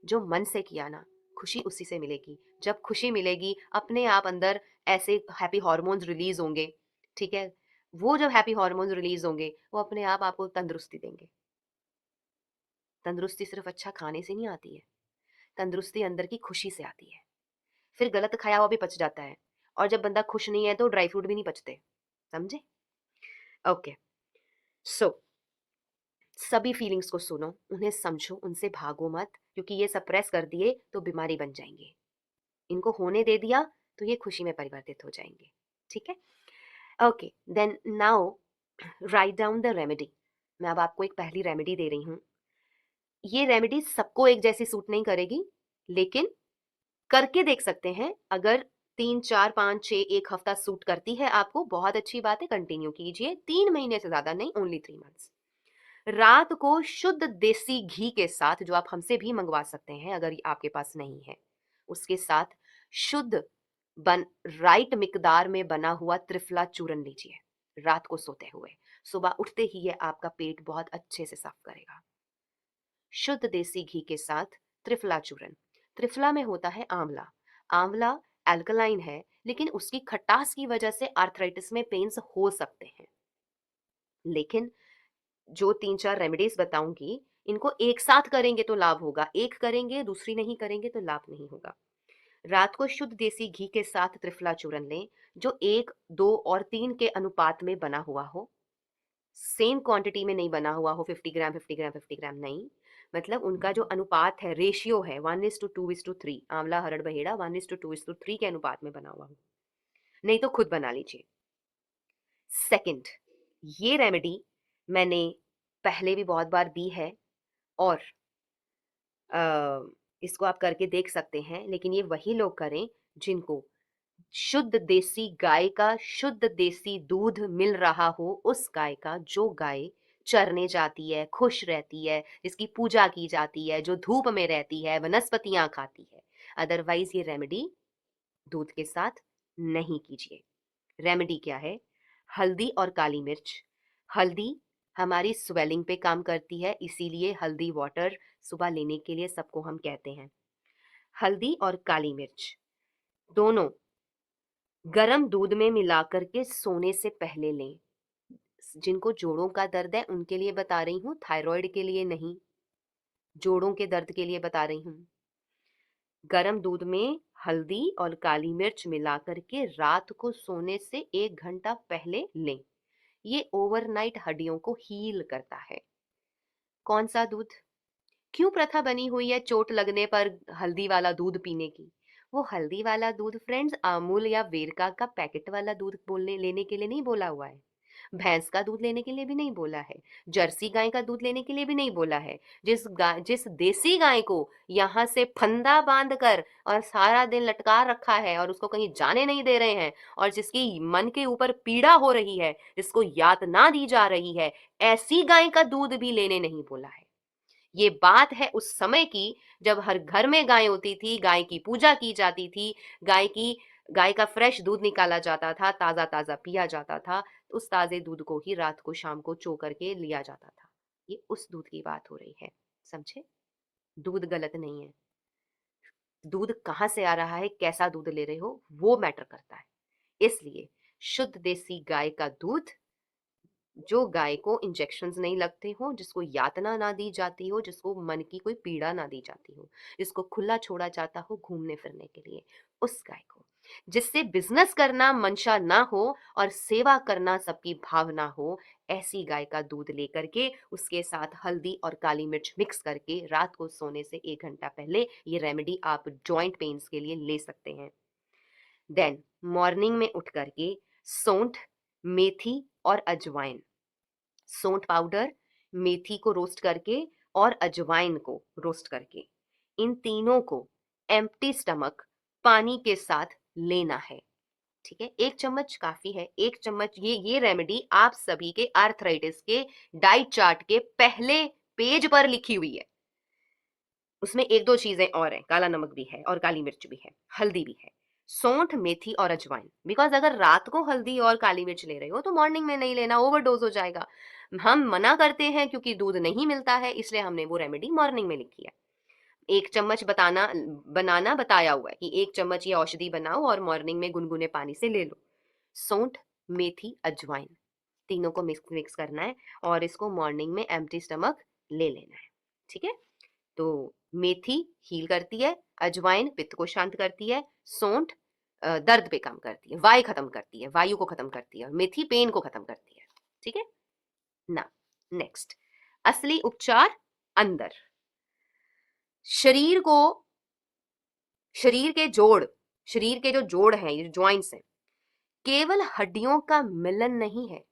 जो मन से किया ना, खुशी उसी से मिलेगी। जब खुशी मिलेगी अपने आप अंदर ऐसे हैप्पी हार्मोन्स रिलीज होंगे। ठीक है, वो जब हैप्पी हार्मोन्स रिलीज होंगे वो अपने आप आपको तंदुरुस्ती देंगे। तंदुरुस्ती सिर्फ अच्छा खाने से नहीं आती है, तंदुरुस्ती अंदर की खुशी से आती है। फिर गलत खाया हुआ भी पच जाता है, और जब बंदा खुश नहीं है तो ड्राई फ्रूट भी नहीं पचते। समझे? ओके, सो सभी फीलिंग्स को सुनो, उन्हें समझो, उनसे भागो मत, क्योंकि ये सप्रेस कर दिए तो बीमारी बन जाएंगे। इनको होने दे दिया तो ये खुशी में परिवर्तित हो जाएंगे। ठीक है? Okay, then now write down the remedy. मैं अब आपको एक पहली रेमेडी दे रही हूँ। ये रेमेडी सबको एक जैसी सूट नहीं करेगी, लेकिन करके देख सकते हैं। अगर 3, 4, 5, 6 एक हफ्ता सूट करती है आपको, बहुत अच्छी बात है, कंटिन्यू कीजिए। 3 महीने से ज्यादा नहीं, ओनली 3 मंथ्स। रात को शुद्ध देसी घी के साथ, जो आप हमसे भी मंगवा सकते हैं अगर आपके पास नहीं है, उसके साथ शुद्ध राइट मिकदार में बना हुआ त्रिफला चूरन लीजिए। रात को सोते हुए सुबह उठते ही ये आपका पेट बहुत अच्छे से साफ करेगा। शुद्ध देसी घी के साथ त्रिफला चूरन। त्रिफला में होता है आंवला। आंवला एल्कलाइन है, लेकिन उसकी खटास की वजह से आर्थराइटिस में पेन्स हो सकते हैं। लेकिन जो 3, 4 रेमेडीज बताऊंगी, इनको एक साथ करेंगे तो लाभ होगा, एक करेंगे दूसरी नहीं करेंगे तो लाभ नहीं होगा। रात को शुद्ध देसी घी के साथ त्रिफला चूरन लें, जो 1, 2 और 3 के अनुपात में बना हुआ हो। सेम क्वांटिटी में नहीं बना हुआ हो, 50 ग्राम 50 ग्राम 50 ग्राम नहीं। मतलब उनका जो अनुपात है, रेशियो है 1:2:3। आंवला हरड़ बहेड़ा 1:2:3 के अनुपात में बना हुआ हो। नहीं तो खुद बना लीजिए। सेकंड, ये रेमेडी मैंने पहले भी बहुत बार दी है, और इसको आप करके देख सकते हैं, लेकिन ये वही लोग करें जिनको शुद्ध देसी गाय का शुद्ध देसी दूध मिल रहा हो, उस गाय का जो गाय चरने जाती है, खुश रहती है, जिसकी पूजा की जाती है, जो धूप में रहती है, वनस्पतियां खाती है। अदरवाइज ये रेमेडी दूध के साथ नहीं कीजिए। रेमेडी क्या है? हल्दी और काली मिर्च। हल्दी हमारी स्वेलिंग पे काम करती है, इसीलिए हल्दी वाटर सुबह लेने के लिए सबको हम कहते हैं। हल्दी और काली मिर्च दोनों गरम दूध में मिला करके सोने से पहले लें। जिनको जोड़ों का दर्द है उनके लिए बता रही हूँ, थायराइड के लिए नहीं, जोड़ों के दर्द के लिए बता रही हूँ। गरम दूध में हल्दी और काली मिर्च मिला करके रात को सोने से 1 घंटा पहले लें। ये ओवरनाइट हड्डियों को हील करता है। कौन सा दूध? क्यों प्रथा बनी हुई है चोट लगने पर हल्दी वाला दूध पीने की? वो हल्दी वाला दूध फ्रेंड्स अमूल या वेरका का पैकेट वाला दूध बोलने लेने के लिए नहीं बोला हुआ है। भैंस का दूध लेने के लिए भी नहीं बोला है, जर्सी गाय का दूध लेने के लिए भी नहीं बोला है। जिस देसी गाय को यहाँ से फंदा बांध कर और सारा दिन लटका रखा है और उसको कहीं जाने नहीं दे रहे हैं, और जिसकी मन के ऊपर पीड़ा हो रही है, जिसको यातना दी जा रही है, ऐसी गाय का दूध भी लेने नहीं बोला है। ये बात है उस समय की जब हर घर में गाय होती थी, गाय की पूजा की जाती थी, गाय का फ्रेश दूध निकाला जाता था, ताजा ताजा पिया जाता था। तो उस ताजे दूध को ही रात को शाम को चो करके लिया जाता था। ये उस दूध की बात हो रही है, समझे? दूध गलत नहीं है। दूध कहाँ से आ रहा है, कैसा दूध ले रहे हो, वो मैटर करता है। इसलिए शुद्ध देसी गाय का दूध, जो गाय को इंजेक्शंस नहीं लगते हो, जिसको यातना ना दी जाती हो, जिसको मन की कोई पीड़ा ना दी जाती हो, जिसको खुला छोड़ा जाता हो घूमने फिरने के लिए, उस गाय को, जिससे बिजनेस करना मंशा ना हो और सेवा करना सबकी भावना हो, ऐसी गाय का दूध लेकर के उसके साथ हल्दी और काली मिर्च मिक्स करके रात को सोने से 1 घंटा पहले ये रेमेडी आप जॉइंट पेन्स के लिए ले सकते हैं। देन मॉर्निंग में उठ करके सौंठ, मेथी और अजवाइन, सौंठ पाउडर, मेथी को रोस्ट करके और अजवाइन को रोस्ट करके, इन तीनों को एम्प्टी स्टमक पानी के साथ लेना है। ठीक है, 1 चम्मच काफी है। 1 चम्मच, ये रेमेडी आप सभी के आर्थराइटिस के डाइट चार्ट के पहले पेज पर लिखी हुई है। उसमें 1-2 चीजें और हैं, काला नमक भी है और काली मिर्च भी है, हल्दी भी है, सौंठ, मेथी और अजवाइन। बिकॉज अगर रात को हल्दी और काली मिर्च ले रहे हो तो मॉर्निंग में नहीं लेना, ओवरडोज हो जाएगा। हम मना करते हैं क्योंकि दूध नहीं मिलता है, इसलिए हमने वो रेमेडी मॉर्निंग में लिखी है। 1 चम्मच बनाना बताया हुआ है कि 1 चम्मच ये औषधि बनाओ और मॉर्निंग में गुनगुने पानी से ले लो। सौंठ, मेथी, अजवाइन, तीनों को मिक्स मिक्स करना है और इसको मॉर्निंग में एम्प्टी स्टमक ले लेना है। ठीक है, तो मेथी हील करती है, अजवाइन पित्त को शांत करती है, सौंठ दर्द पे काम करती है, खत्म करती है, वायु को खत्म करती है, और मेथी पेन को खत्म करती है। ठीक है ना? नेक्स्ट, असली उपचार अंदर। शरीर को, शरीर के जो जोड़ हैं, ये ज्वाइंट्स हैं, केवल हड्डियों का मिलन नहीं है,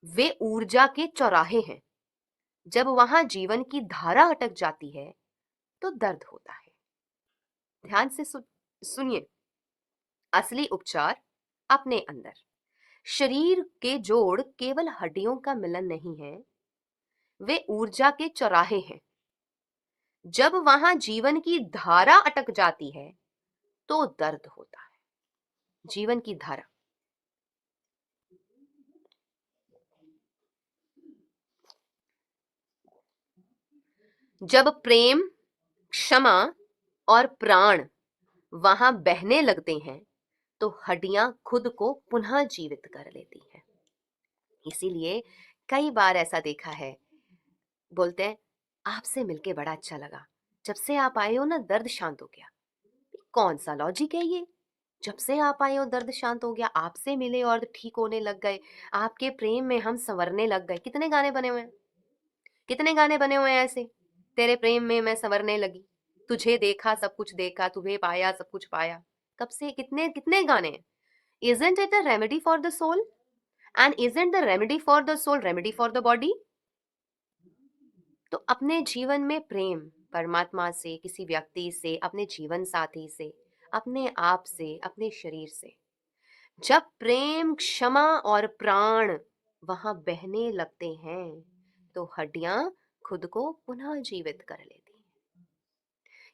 वे ऊर्जा के चौराहे हैं। जब वहां जीवन की धारा अटक जाती है तो दर्द होता है। ध्यान से सुनिए, असली उपचार अपने अंदर। शरीर के जोड़ केवल हड्डियों का मिलन नहीं है, वे ऊर्जा के चौराहे हैं। जब वहां जीवन की धारा अटक जाती है तो दर्द होता है। जीवन की धारा, जब प्रेम, क्षमा और प्राण वहां बहने लगते हैं तो हड्डियां खुद को पुनः जीवित कर लेती हैं। इसीलिए कई बार ऐसा देखा है, बोलते हैं आपसे मिलके बड़ा अच्छा लगा, जब से आप आए हो ना दर्द शांत हो गया। कौन सा लॉजिक है ये? जब से आप आए हो दर्द शांत हो गया, आपसे मिले और ठीक होने लग गए, आपके प्रेम में हम संवरने लग गए। कितने गाने बने हुए हैं, कितने गाने बने हुए हैं ऐसे, तेरे प्रेम में मैं संवरने लगी, तुझे देखा सब कुछ देखा, तुम्हें पाया सब कुछ पाया। कब से, कितने कितने गाने हैं। Isn't it a remedy for the soul? And isn't the remedy for the soul remedy for the body? तो अपने जीवन में प्रेम, परमात्मा से, किसी व्यक्ति से, अपने जीवन साथी से, अपने आप से, अपने शरीर से, जब प्रेम, क्षमा और प्राण वहां बहने लगते हैं तो हड्डियां खुद को पुनः जीवित कर लेती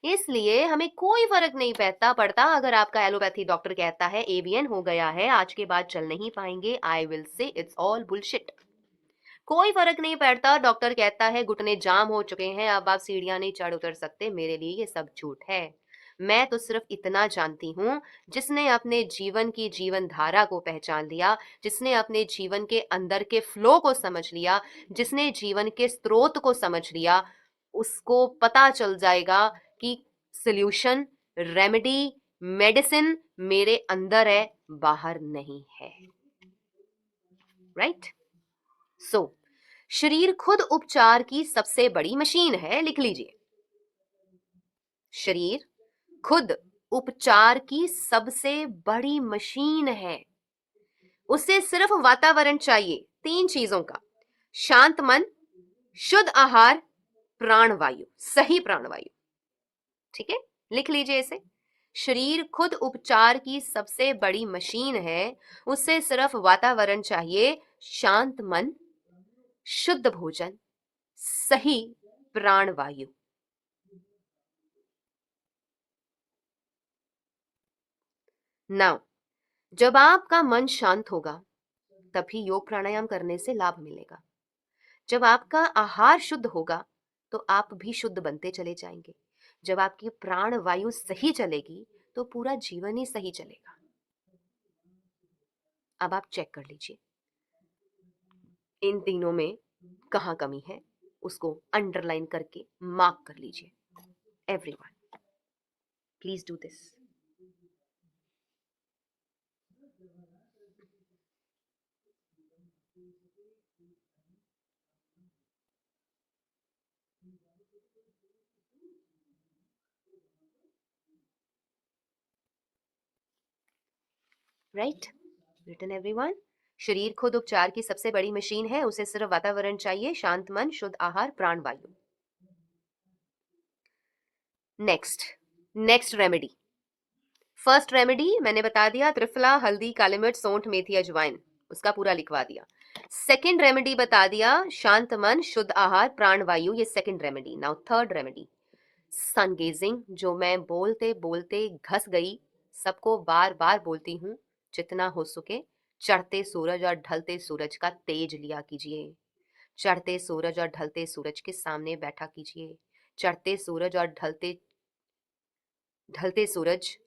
हैं। इसलिए हमें कोई फर्क नहीं पड़ता अगर आपका एलोपैथी डॉक्टर कहता है एवियन हो गया है, आज के बाद चल नहीं पाएंगे। I will say it's all bullshit. कोई फर्क नहीं पड़ता, डॉक्टर कहता है घुटने जाम हो चुके हैं, अब आप सीढ़ियां नहीं चढ़ उतर सकते, मेरे लिए ये सब झूठ है। मैं तो सिर्फ इतना जानती हूँ, जिसने अपने जीवन की जीवन धारा को पहचान लिया, जिसने अपने जीवन के अंदर के फ्लो को समझ लिया, जिसने जीवन के स्रोत को समझ लिया, उसको पता चल जाएगा कि सॉल्यूशन, रेमेडी, मेडिसिन मेरे अंदर है, बाहर नहीं है। राइट? सो शरीर खुद उपचार की सबसे बड़ी मशीन है, लिख लीजिए। शरीर खुद उपचार की सबसे बड़ी मशीन है। उसे सिर्फ वातावरण चाहिए 3 चीजों का: शांत मन, शुद्ध आहार, प्राणवायु, सही प्राणवायु। ठीक है, लिख लीजिए इसे। शरीर खुद उपचार की सबसे बड़ी मशीन है, उसे सिर्फ वातावरण चाहिए, शांत मन, शुद्ध भोजन, सही प्राणवायु। नाउ जब आपका मन शांत होगा तभी योग प्राणायाम करने से लाभ मिलेगा। जब आपका आहार शुद्ध होगा तो आप भी शुद्ध बनते चले जाएंगे। जब आपकी प्राण वायु सही चलेगी तो पूरा जीवन ही सही चलेगा। अब आप चेक कर लीजिए इन तीनों में कहाँ कमी है, उसको अंडरलाइन करके मार्क कर लीजिए। Everyone please do this. Right, written everyone. शरीर खुद उपचार की सबसे बड़ी मशीन है, उसे सिर्फ वातावरण चाहिए, शांत मन, शुद्ध आहार, प्राण वायु। Next remedy. फर्स्ट रेमेडी मैंने बता दिया, त्रिफला, हल्दी, काली मिर्च, सौंठ, मेथी, अजवाइन, उसका पूरा लिखवा दिया। सेकंड रेमेडी बता दिया, शांत मन, शुद्ध आहार, प्राण वायु, ये second remedy. Now third remedy, sun gazing, जो मैं बोलते बोलते घस गई, सबको बार बार बोलती हूँ, जितना हो सके चढ़ते सूरज और ढलते सूरज का तेज लिया कीजिए। चढ़ते सूरज और ढलते सूरज के सामने बैठा कीजिए। चढ़ते सूरज और ढलते सूरज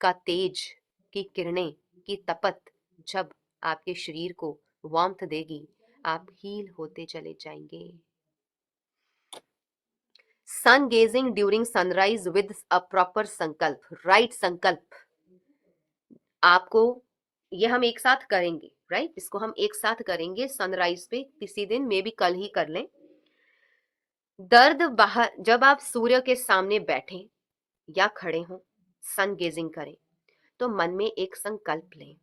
का तेज की किरणें की तपत जब आपके शरीर को वार्मथ देगी, आप हील होते चले जाएंगे। Sun gazing during sunrise with a proper sankalp, right sankalp. आपको ये हम एक साथ करेंगे, राइट, इसको हम एक साथ करेंगे सनराइज पे किसी दिन, मे बी कल ही कर लें। दर्द बाहर, जब आप सूर्य के सामने बैठे या खड़े हों, सन गेजिंग करें तो मन में एक संकल्प लें,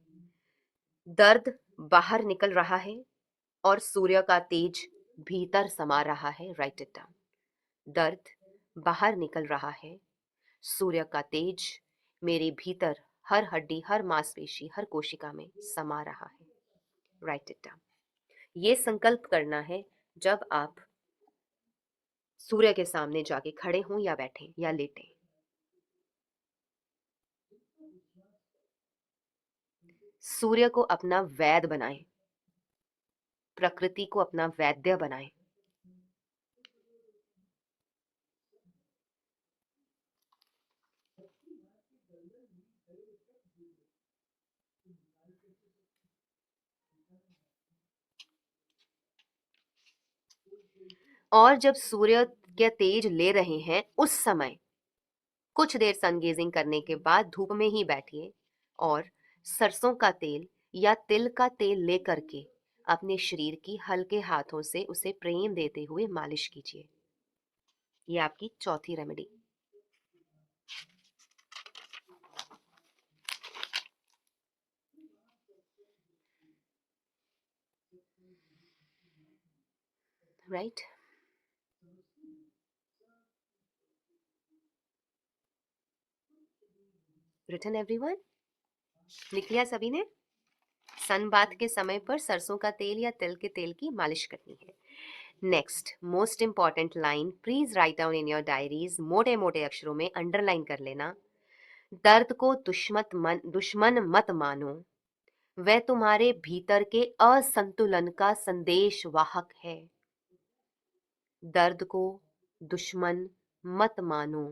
दर्द बाहर निकल रहा है और सूर्य का तेज भीतर समा रहा है। Right it down. दर्द बाहर निकल रहा है, सूर्य का तेज मेरे भीतर हर हड्डी, हर मांसपेशी, हर कोशिका में समा रहा है। Right it down. ये संकल्प करना है जब आप सूर्य के सामने जाके खड़े हों या बैठे या लेटे। सूर्य को अपना वैद्य बनाएं, प्रकृति को अपना वैद्य बनाएं। और जब सूर्य के तेज ले रहे हैं उस समय कुछ देर सन गेजिंग करने के बाद धूप में ही बैठिए और सरसों का तेल या तिल का तेल लेकर के अपने शरीर की हल्के हाथों से उसे प्रेम देते हुए मालिश कीजिए। ये आपकी चौथी रेमेडी। राइट, रिटन एवरीवन, लिख लिया सभी ने? सन बाथ के समय पर सरसों का तेल या तिल के तेल की मालिश करनी है। Next most important line, please right down in your diaries, मोटे मोटे अक्षरों में अंडरलाइन कर लेना। दर्द को दुश्मन मत मानो, वह तुम्हारे भीतर के असंतुलन का संदेश वाहक है। दर्द को दुश्मन मत मानो,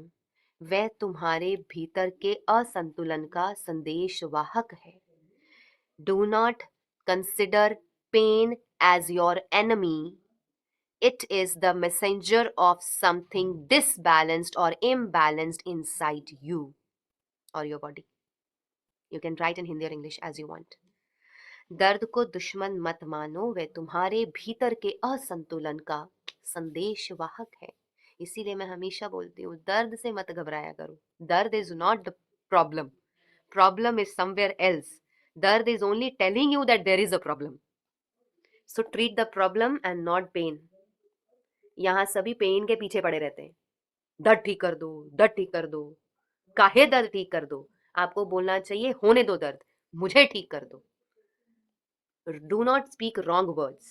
वह तुम्हारे भीतर के असंतुलन का संदेश वाहक है। Do not consider pain as your enemy, it is the messenger of something disbalanced or imbalanced inside you or your body. You can write in Hindi or English as you want. दर्द को दुश्मन मत मानो, वह तुम्हारे भीतर के असंतुलन का संदेश वाहक है। इसीलिए मैं हमेशा बोलती हूँ दर्द से मत घबराया करो। Dard is not the problem, problem is somewhere else. Dard is only telling you that there is a problem. So treat the problem and not pain. यहाँ सभी पेन के पीछे पड़े रहते हैं, दर्द ठीक कर दो, दर्द ठीक कर दो। काहे दर्द ठीक कर दो? आपको बोलना चाहिए होने दो दर्द, मुझे ठीक कर दो। Do not speak wrong words,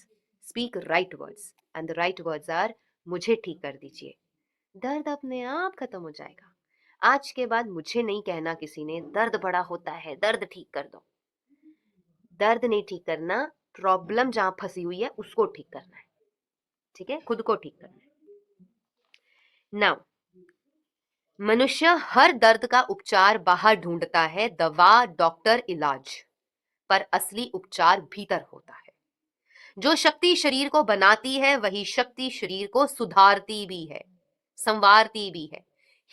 speak right words, and the right words are मुझे ठीक कर दीजिए, दर्द अपने आप खत्म हो जाएगा। आज के बाद मुझे नहीं कहना किसी ने दर्द बड़ा होता है, दर्द ठीक कर दो। दर्द नहीं ठीक करना, प्रॉब्लम जहां फंसी हुई है उसको ठीक करना है, ठीक है, खुद को ठीक करना है। नाउ मनुष्य हर दर्द का उपचार बाहर ढूंढता है, दवा, डॉक्टर, इलाज, पर असली उपचार भीतर होता है। जो शक्ति शरीर को बनाती है वही शक्ति शरीर को सुधारती भी है, संवारती भी है,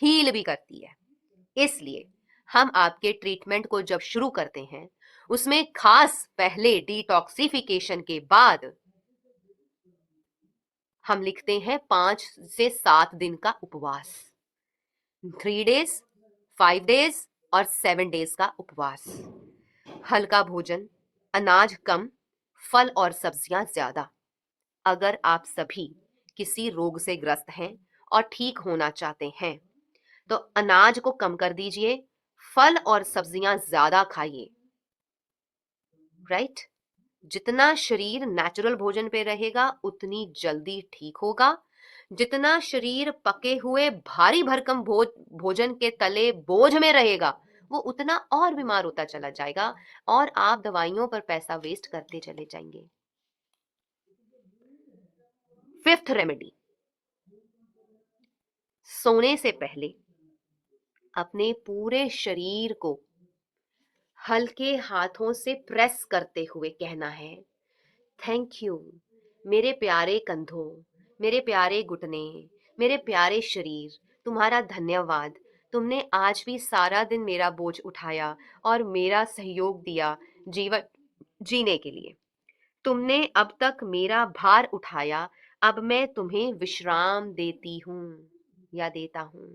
हील भी करती है। इसलिए हम आपके ट्रीटमेंट को जब शुरू करते हैं उसमें खास पहले डिटॉक्सिफिकेशन के बाद हम लिखते हैं 5 से 7 दिन का उपवास, 3 डेज, 5 डेज और 7 डेज का उपवास। हल्का भोजन, अनाज कम, फल और सब्जियां ज्यादा। अगर आप सभी किसी रोग से ग्रस्त हैं और ठीक होना चाहते हैं तो अनाज को कम कर दीजिए, फल और सब्जियां ज्यादा खाइए, राइट? जितना शरीर नेचुरल भोजन पे रहेगा उतनी जल्दी ठीक होगा। जितना शरीर पके हुए भारी भरकम भोजन के तले बोझ में रहेगा वो उतना और बीमार होता चला जाएगा और आप दवाइयों पर पैसा वेस्ट करते चले जाएंगे। 5th रेमेडी, सोने से पहले अपने पूरे शरीर को हल्के हाथों से प्रेस करते हुए कहना है, थैंक यू मेरे प्यारे कंधों, मेरे प्यारे घुटने, मेरे प्यारे शरीर, तुम्हारा धन्यवाद। तुमने आज भी सारा दिन मेरा बोझ उठाया और मेरा सहयोग दिया जीवन जीने के लिए। तुमने अब तक मेरा भार उठाया, अब मैं तुम्हें विश्राम देती हूँ या देता हूँ।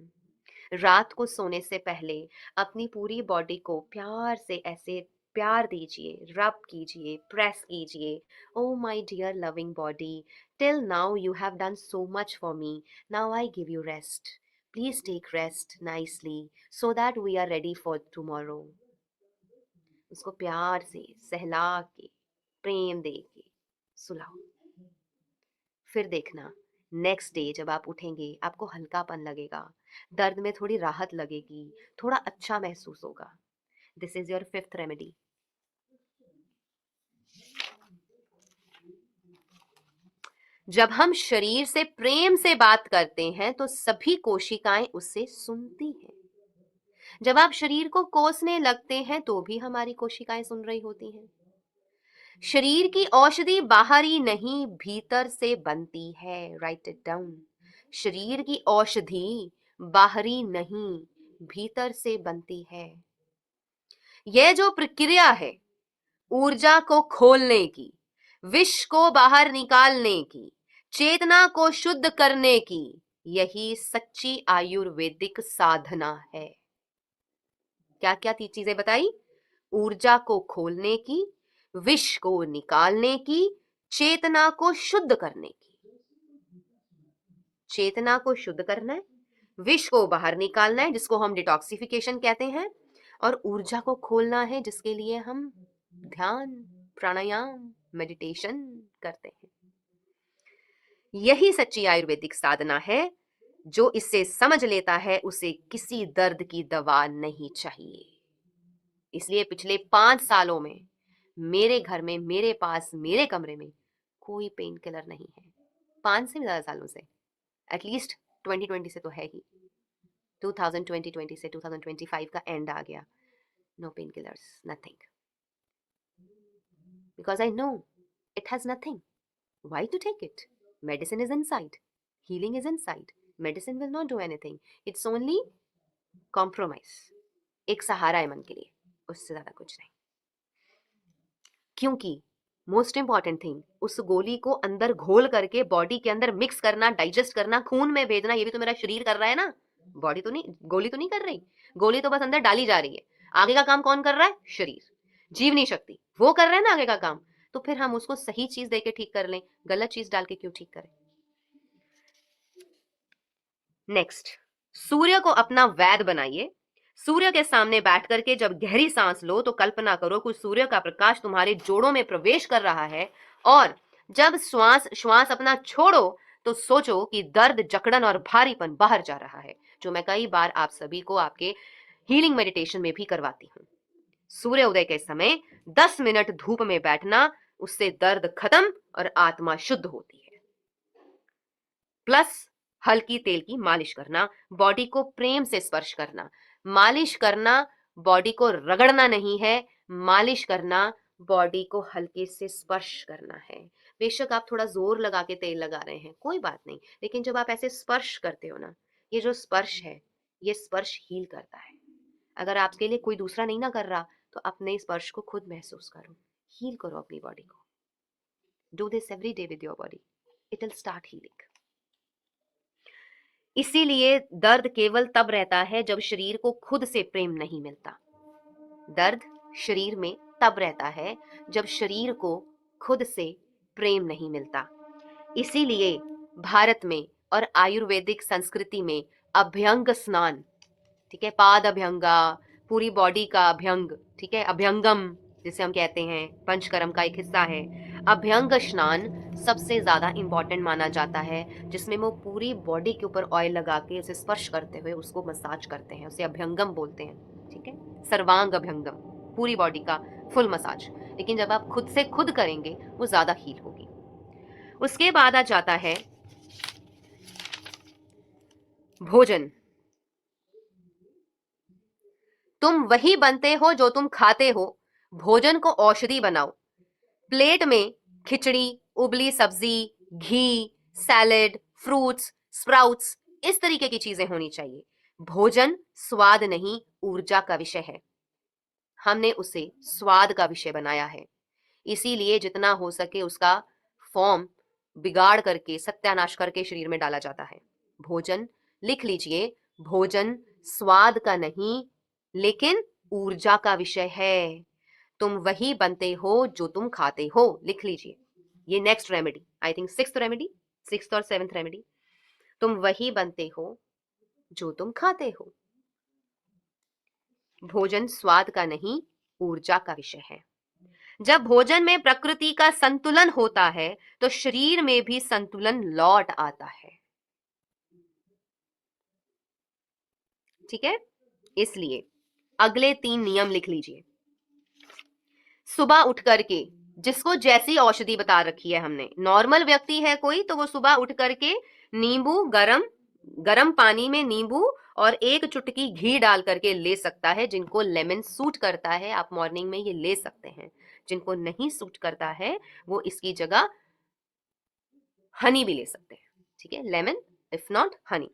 रात को सोने से पहले अपनी पूरी बॉडी को प्यार से ऐसे प्यार दीजिए, रब कीजिए, प्रेस कीजिए। Oh my dear loving body, till now you have done so much for me, now I give you rest, please take rest nicely so that we are ready for tomorrow. उसको प्यार से सहला के, प्रेम दे के सुलाओ। फिर देखना next day जब आप उठेंगे आपको हल्कापन लगेगा, दर्द में थोड़ी राहत लगेगी, थोड़ा अच्छा महसूस होगा। This is your 5th remedy. जब हम शरीर से प्रेम से बात करते हैं तो सभी कोशिकाएं उससे सुनती हैं। जब आप शरीर को कोसने लगते हैं तो भी हमारी कोशिकाएं सुन रही होती हैं। शरीर की औषधि बाहरी नहीं भीतर से बनती है, राइट इट डाउन। शरीर की औषधि बाहरी नहीं भीतर से बनती है। यह जो प्रक्रिया है ऊर्जा को खोलने की, विष को बाहर निकालने की, चेतना को शुद्ध करने की, यही सच्ची आयुर्वेदिक साधना है। क्या क्या चीजें बताई? ऊर्जा को खोलने की, विष को निकालने की, चेतना को शुद्ध करने की। चेतना को शुद्ध करना है, विष को बाहर निकालना है जिसको हम डिटॉक्सिफिकेशन कहते हैं, और ऊर्जा को खोलना है जिसके लिए हम ध्यान, प्राणायाम, मेडिटेशन करते हैं। यही सच्ची आयुर्वेदिक साधना है। जो इसे समझ लेता है उसे किसी दर्द की दवा नहीं चाहिए। इसलिए पिछले 5 सालों में मेरे घर में, मेरे पास, मेरे कमरे में कोई पेन किलर नहीं है। 5 से ज्यादा सालों से, एटलीस्ट 2020 से तो है ही। 2020 से 2025 का एंड आ गया, no pain killers, nothing, because I know it has nothing, why to take it? Medicine is inside, healing is inside, medicine will not do anything, it's only compromise, एक सहारा है मन के लिए, उससे ज्यादा कुछ नहीं। क्योंकि मोस्ट इंपॉर्टेंट थिंग, उस गोली को अंदर घोल करके बॉडी के अंदर मिक्स करना, डाइजेस्ट करना, खून में भेजना, ये भी तो मेरा शरीर कर रहा है ना, बॉडी तो नहीं, गोली तो नहीं कर रही। गोली तो बस अंदर डाली जा रही है। आगे का काम कौन कर रहा है? शरीर, जीवनी शक्ति, वो कर रहा है ना आगे का काम। तो फिर हम उसको सही चीज देके ठीक कर लें, गलत चीज डाल के क्यों ठीक करें? नेक्स्ट, सूर्य को अपना वैद बनाइए। सूर्य के सामने बैठ करके जब गहरी सांस लो तो कल्पना करो कि सूर्य का प्रकाश तुम्हारे जोड़ों में प्रवेश कर रहा है, और जब श्वास अपना छोड़ो तो सोचो कि दर्द, जकड़न और भारीपन बाहर जा रहा है, जो मैं कई बार आप सभी को आपके हीलिंग मेडिटेशन में भी करवाती हूँ। सूर्य उदय के समय 10 मिनट धूप में बैठना, उससे दर्द खत्म और आत्मा शुद्ध होती है। प्लस हल्की तेल की मालिश करना, बॉडी को प्रेम से स्पर्श करना। मालिश करना बॉडी को रगड़ना नहीं है, मालिश करना बॉडी को हल्के से स्पर्श करना है। बेशक आप थोड़ा जोर लगा के तेल लगा रहे हैं, कोई बात नहीं, लेकिन जब आप ऐसे स्पर्श करते हो ना, ये जो स्पर्श है, ये स्पर्श हील करता है। अगर आपके लिए कोई दूसरा नहीं ना कर रहा, तो अपने स्पर्श को खुद महसूस करो, हील करो अपनी बॉडी को। Do this every day with your body, it will start healing. इसीलिए दर्द केवल तब रहता है जब शरीर को खुद से प्रेम नहीं मिलता। दर्द शरीर में तब रहता है जब शरीर को खुद से प्रेम नहीं मिलता। इसीलिए भारत में और आयुर्वेदिक संस्कृति में अभ्यंग स्नान, ठीक है, पाद अभ्यंगा, पूरी बॉडी का अभ्यंग, ठीक है, अभ्यंगम जिसे हम कहते हैं, पंचकर्म का एक हिस्सा है। अभ्यंग स्नान सबसे ज्यादा इंपॉर्टेंट माना जाता है, जिसमें वो पूरी बॉडी के ऊपर ऑयल लगा के उसे स्पर्श करते हुए उसको मसाज करते हैं, उसे अभ्यंगम बोलते हैं, ठीक है, सर्वांग अभ्यंगम, पूरी बॉडी का फुल मसाज। लेकिन जब आप खुद से खुद करेंगे वो ज्यादा हील होगी। उसके बाद आ जाता है भोजन। तुम वही बनते हो जो तुम खाते हो, भोजन को औषधि बनाओ। प्लेट में खिचड़ी, उबली सब्जी, घी, सैलेड, फ्रूट्स, स्प्राउट्स, इस तरीके की चीजें होनी चाहिए। भोजन स्वाद नहीं, ऊर्जा का विषय है। हमने उसे स्वाद का विषय बनाया है, इसीलिए जितना हो सके उसका फॉर्म बिगाड़ करके, सत्यानाश करके शरीर में डाला जाता है। भोजन, लिख लीजिए, भोजन स्वाद का नहीं लेकिन ऊर्जा का विषय है। तुम वही बनते हो जो तुम खाते हो, लिख लीजिए। ये next remedy, I think sixth और सेवेंथ रेमेडी। तुम वही बनते हो जो तुम खाते हो। भोजन स्वाद का नहीं, ऊर्जा का विषय है। जब भोजन में प्रकृति का संतुलन होता है तो शरीर में भी संतुलन लौट आता है, ठीक है। इसलिए अगले 3 नियम लिख लीजिए। सुबह उठ करके, जिसको जैसी औषधि बता रखी है हमने, नॉर्मल व्यक्ति है कोई तो वो सुबह उठ करके नींबू, गरम पानी में नींबू और 1 चुटकी घी डाल करके ले सकता है। जिनको लेमन सूट करता है आप मॉर्निंग में ये ले सकते हैं, जिनको नहीं सूट करता है वो इसकी जगह हनी भी ले सकते हैं, ठीक है, लेमन इफ नॉट हनी।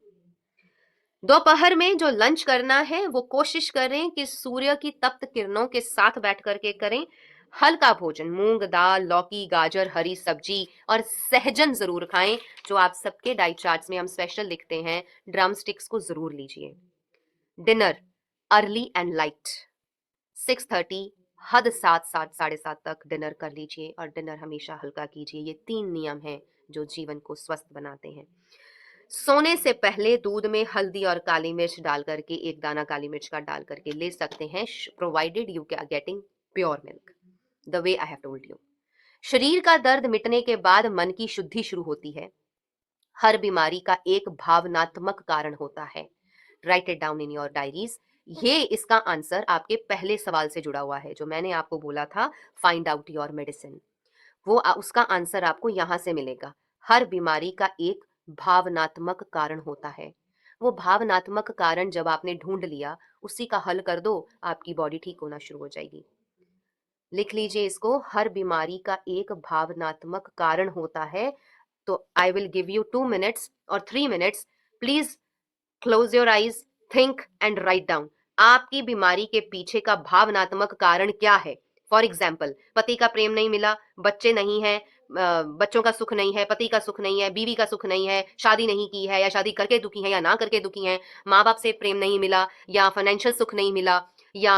दोपहर में जो लंच करना है वो कोशिश करें कि सूर्य की तप्त किरणों के साथ बैठ करके करें। हल्का भोजन, मूंग दाल, लौकी, गाजर, हरी सब्जी और सहजन जरूर खाएं, जो आप सबके डाइट चार्ट्स में हम स्पेशल लिखते हैं। ड्रम स्टिक्स को जरूर लीजिए। डिनर अर्ली एंड लाइट, 6:30 हद 7 साढ़े 7 तक डिनर कर लीजिए और डिनर हमेशा हल्का कीजिए। ये 3 नियम हैं जो जीवन को स्वस्थ बनाते हैं। सोने से पहले दूध में हल्दी और काली मिर्च डाल करके, 1 दाना काली मिर्च का डाल करके ले सकते हैं, provided you are getting pure milk, the way I have told you. शरीर का दर्द मिटने के बाद मन की शुद्धि शुरू होती है। हर बीमारी का एक भावनात्मक कारण होता है। Right it down in your diaries. ये इसका आंसर आपके पहले सवाल से जुड़ा हुआ है, जो मैंने आपको बोला था, फाइंड आउट योर मेडिसिन। वो उसका आंसर आपको यहां से मिलेगा। हर बीमारी का एक भावनात्मक कारण होता है। वो भावनात्मक कारण जब आपने ढूंढ लिया, उसी का हल कर दो, आपकी बॉडी ठीक होना शुरू हो जाएगी। लिख लीजिए इसको, हर बीमारी का एक भावनात्मक कारण होता है। तो I will give you 2 minutes और 3 minutes, please close your eyes, think and write down. आपकी बीमारी के पीछे का भावनात्मक कारण क्या है? फॉर एग्जाम्पल, पति का प्रेम नहीं मिला, बच्चे नहीं है, बच्चों का सुख नहीं है, पति का सुख नहीं है, बीवी का सुख नहीं है, शादी नहीं की है या शादी करके दुखी है या ना करके दुखी है, माँ बाप से प्रेम नहीं मिला या फाइनेंशियल सुख नहीं मिला या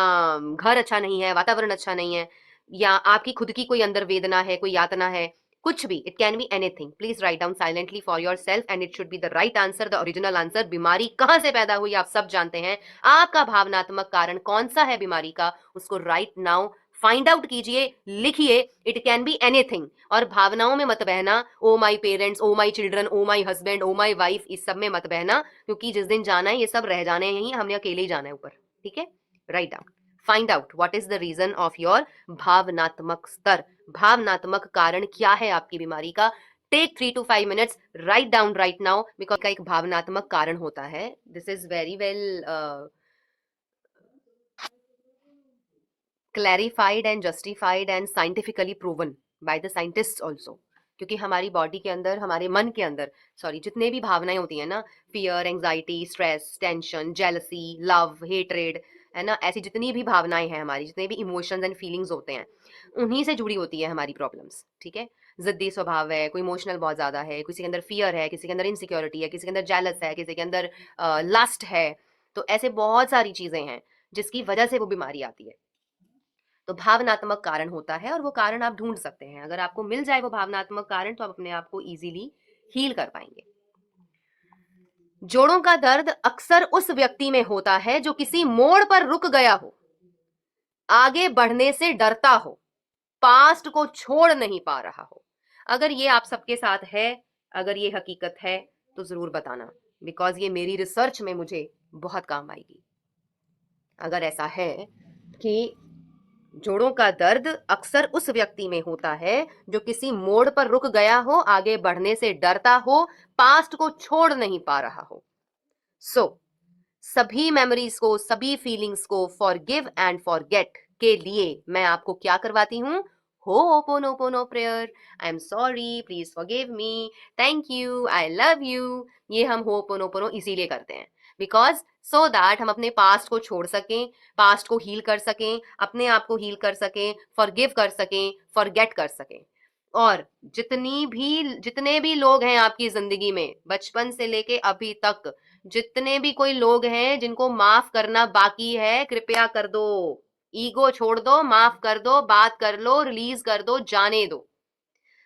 घर अच्छा नहीं है, वातावरण अच्छा नहीं है, या आपकी खुद की कोई अंदर वेदना है, कोई यातना है, कुछ भी, it can be anything. Please write down silently for your self and it should be the right answer, the original answer. बीमारी कहां से पैदा हुई आप सब जानते हैं, आपका भावनात्मक कारण कौन सा है बीमारी का, उसको राइट नाउ फाइंड आउट कीजिए, लिखिए, इट कैन बी एनीथिंग। और भावनाओं में मत बहना, oh my parents, oh my children, oh my husband, oh my wife, इस सब में मत बहना, क्योंकि जिस दिन जाना है ये सब रह जाने हैं ही, हमने अकेले ही जाना है ऊपर। ठीक है, write down, find out what is the reason of your भावनात्मक स्तर, भावनात्मक कारण क्या है आपकी बीमारी का। Take 3 to 5 minutes, write down right now, because का एक भावनात्मक कारण होता है। This is very well clarified and justified and scientifically proven by the scientists also। क्योंकि हमारी बॉडी के अंदर, हमारे मन के अंदर, सॉरी, जितने भी भावनाएं होती हैं ना, fear, anxiety, stress, tension, jealousy, love, hatred, है ना, ऐसी जितनी भी भावनाएं हैं हमारी, जितने भी इमोशंस एंड फीलिंग्स होते हैं, उन्हीं से जुड़ी होती है हमारी प्रॉब्लम्स। ठीक है, जिद्दी स्वभाव है, कोई इमोशनल बहुत ज्यादा है, किसी के अंदर फियर है, किसी के अंदर इनसिक्योरिटी है, किसी के अंदर जेलस है, किसी के अंदर लस्ट है, तो ऐसे बहुत सारी चीजें हैं जिसकी वजह से वो बीमारी आती है। तो भावनात्मक कारण होता है, और वो कारण आप ढूंढ सकते हैं। अगर आपको मिल जाए वो भावनात्मक कारण, तो आप अपने आप को इजीली हील कर पाएंगे। जोड़ों का दर्द अक्सर उस व्यक्ति में होता है जो किसी मोड़ पर रुक गया हो, आगे बढ़ने से डरता हो, पास्ट को छोड़ नहीं पा रहा हो। अगर ये आप सबके साथ है, अगर ये हकीकत है, तो जरूर बताना, बिकॉज ये मेरी रिसर्च में मुझे बहुत काम आएगी। अगर ऐसा है कि जोड़ों का दर्द अक्सर उस व्यक्ति में होता है जो किसी मोड़ पर रुक गया हो, आगे बढ़ने से डरता हो, पास्ट को छोड़ नहीं पा रहा हो। सभी मेमोरीज को, सभी फीलिंग्स को फॉरगिव एंड फॉरगेट के लिए मैं आपको क्या करवाती हूँ? Ho'oponopono prayer. I am sorry, please forgive me, thank you, I love you. ये हम होपोनोपोनो इसीलिए करते हैं, बिकॉज सो दैट हम अपने पास्ट को छोड़ सकें, पास्ट को हील कर सकें, अपने आप को हील कर सकें, फॉरगिव कर सकें, फॉरगेट कर सकें। और जितने भी लोग हैं आपकी जिंदगी में, बचपन से लेके अभी तक, जितने भी कोई लोग हैं जिनको माफ करना बाकी है, कृपया कर दो। ईगो छोड़ दो, माफ कर दो, बात कर लो, रिलीज कर दो, जाने दो।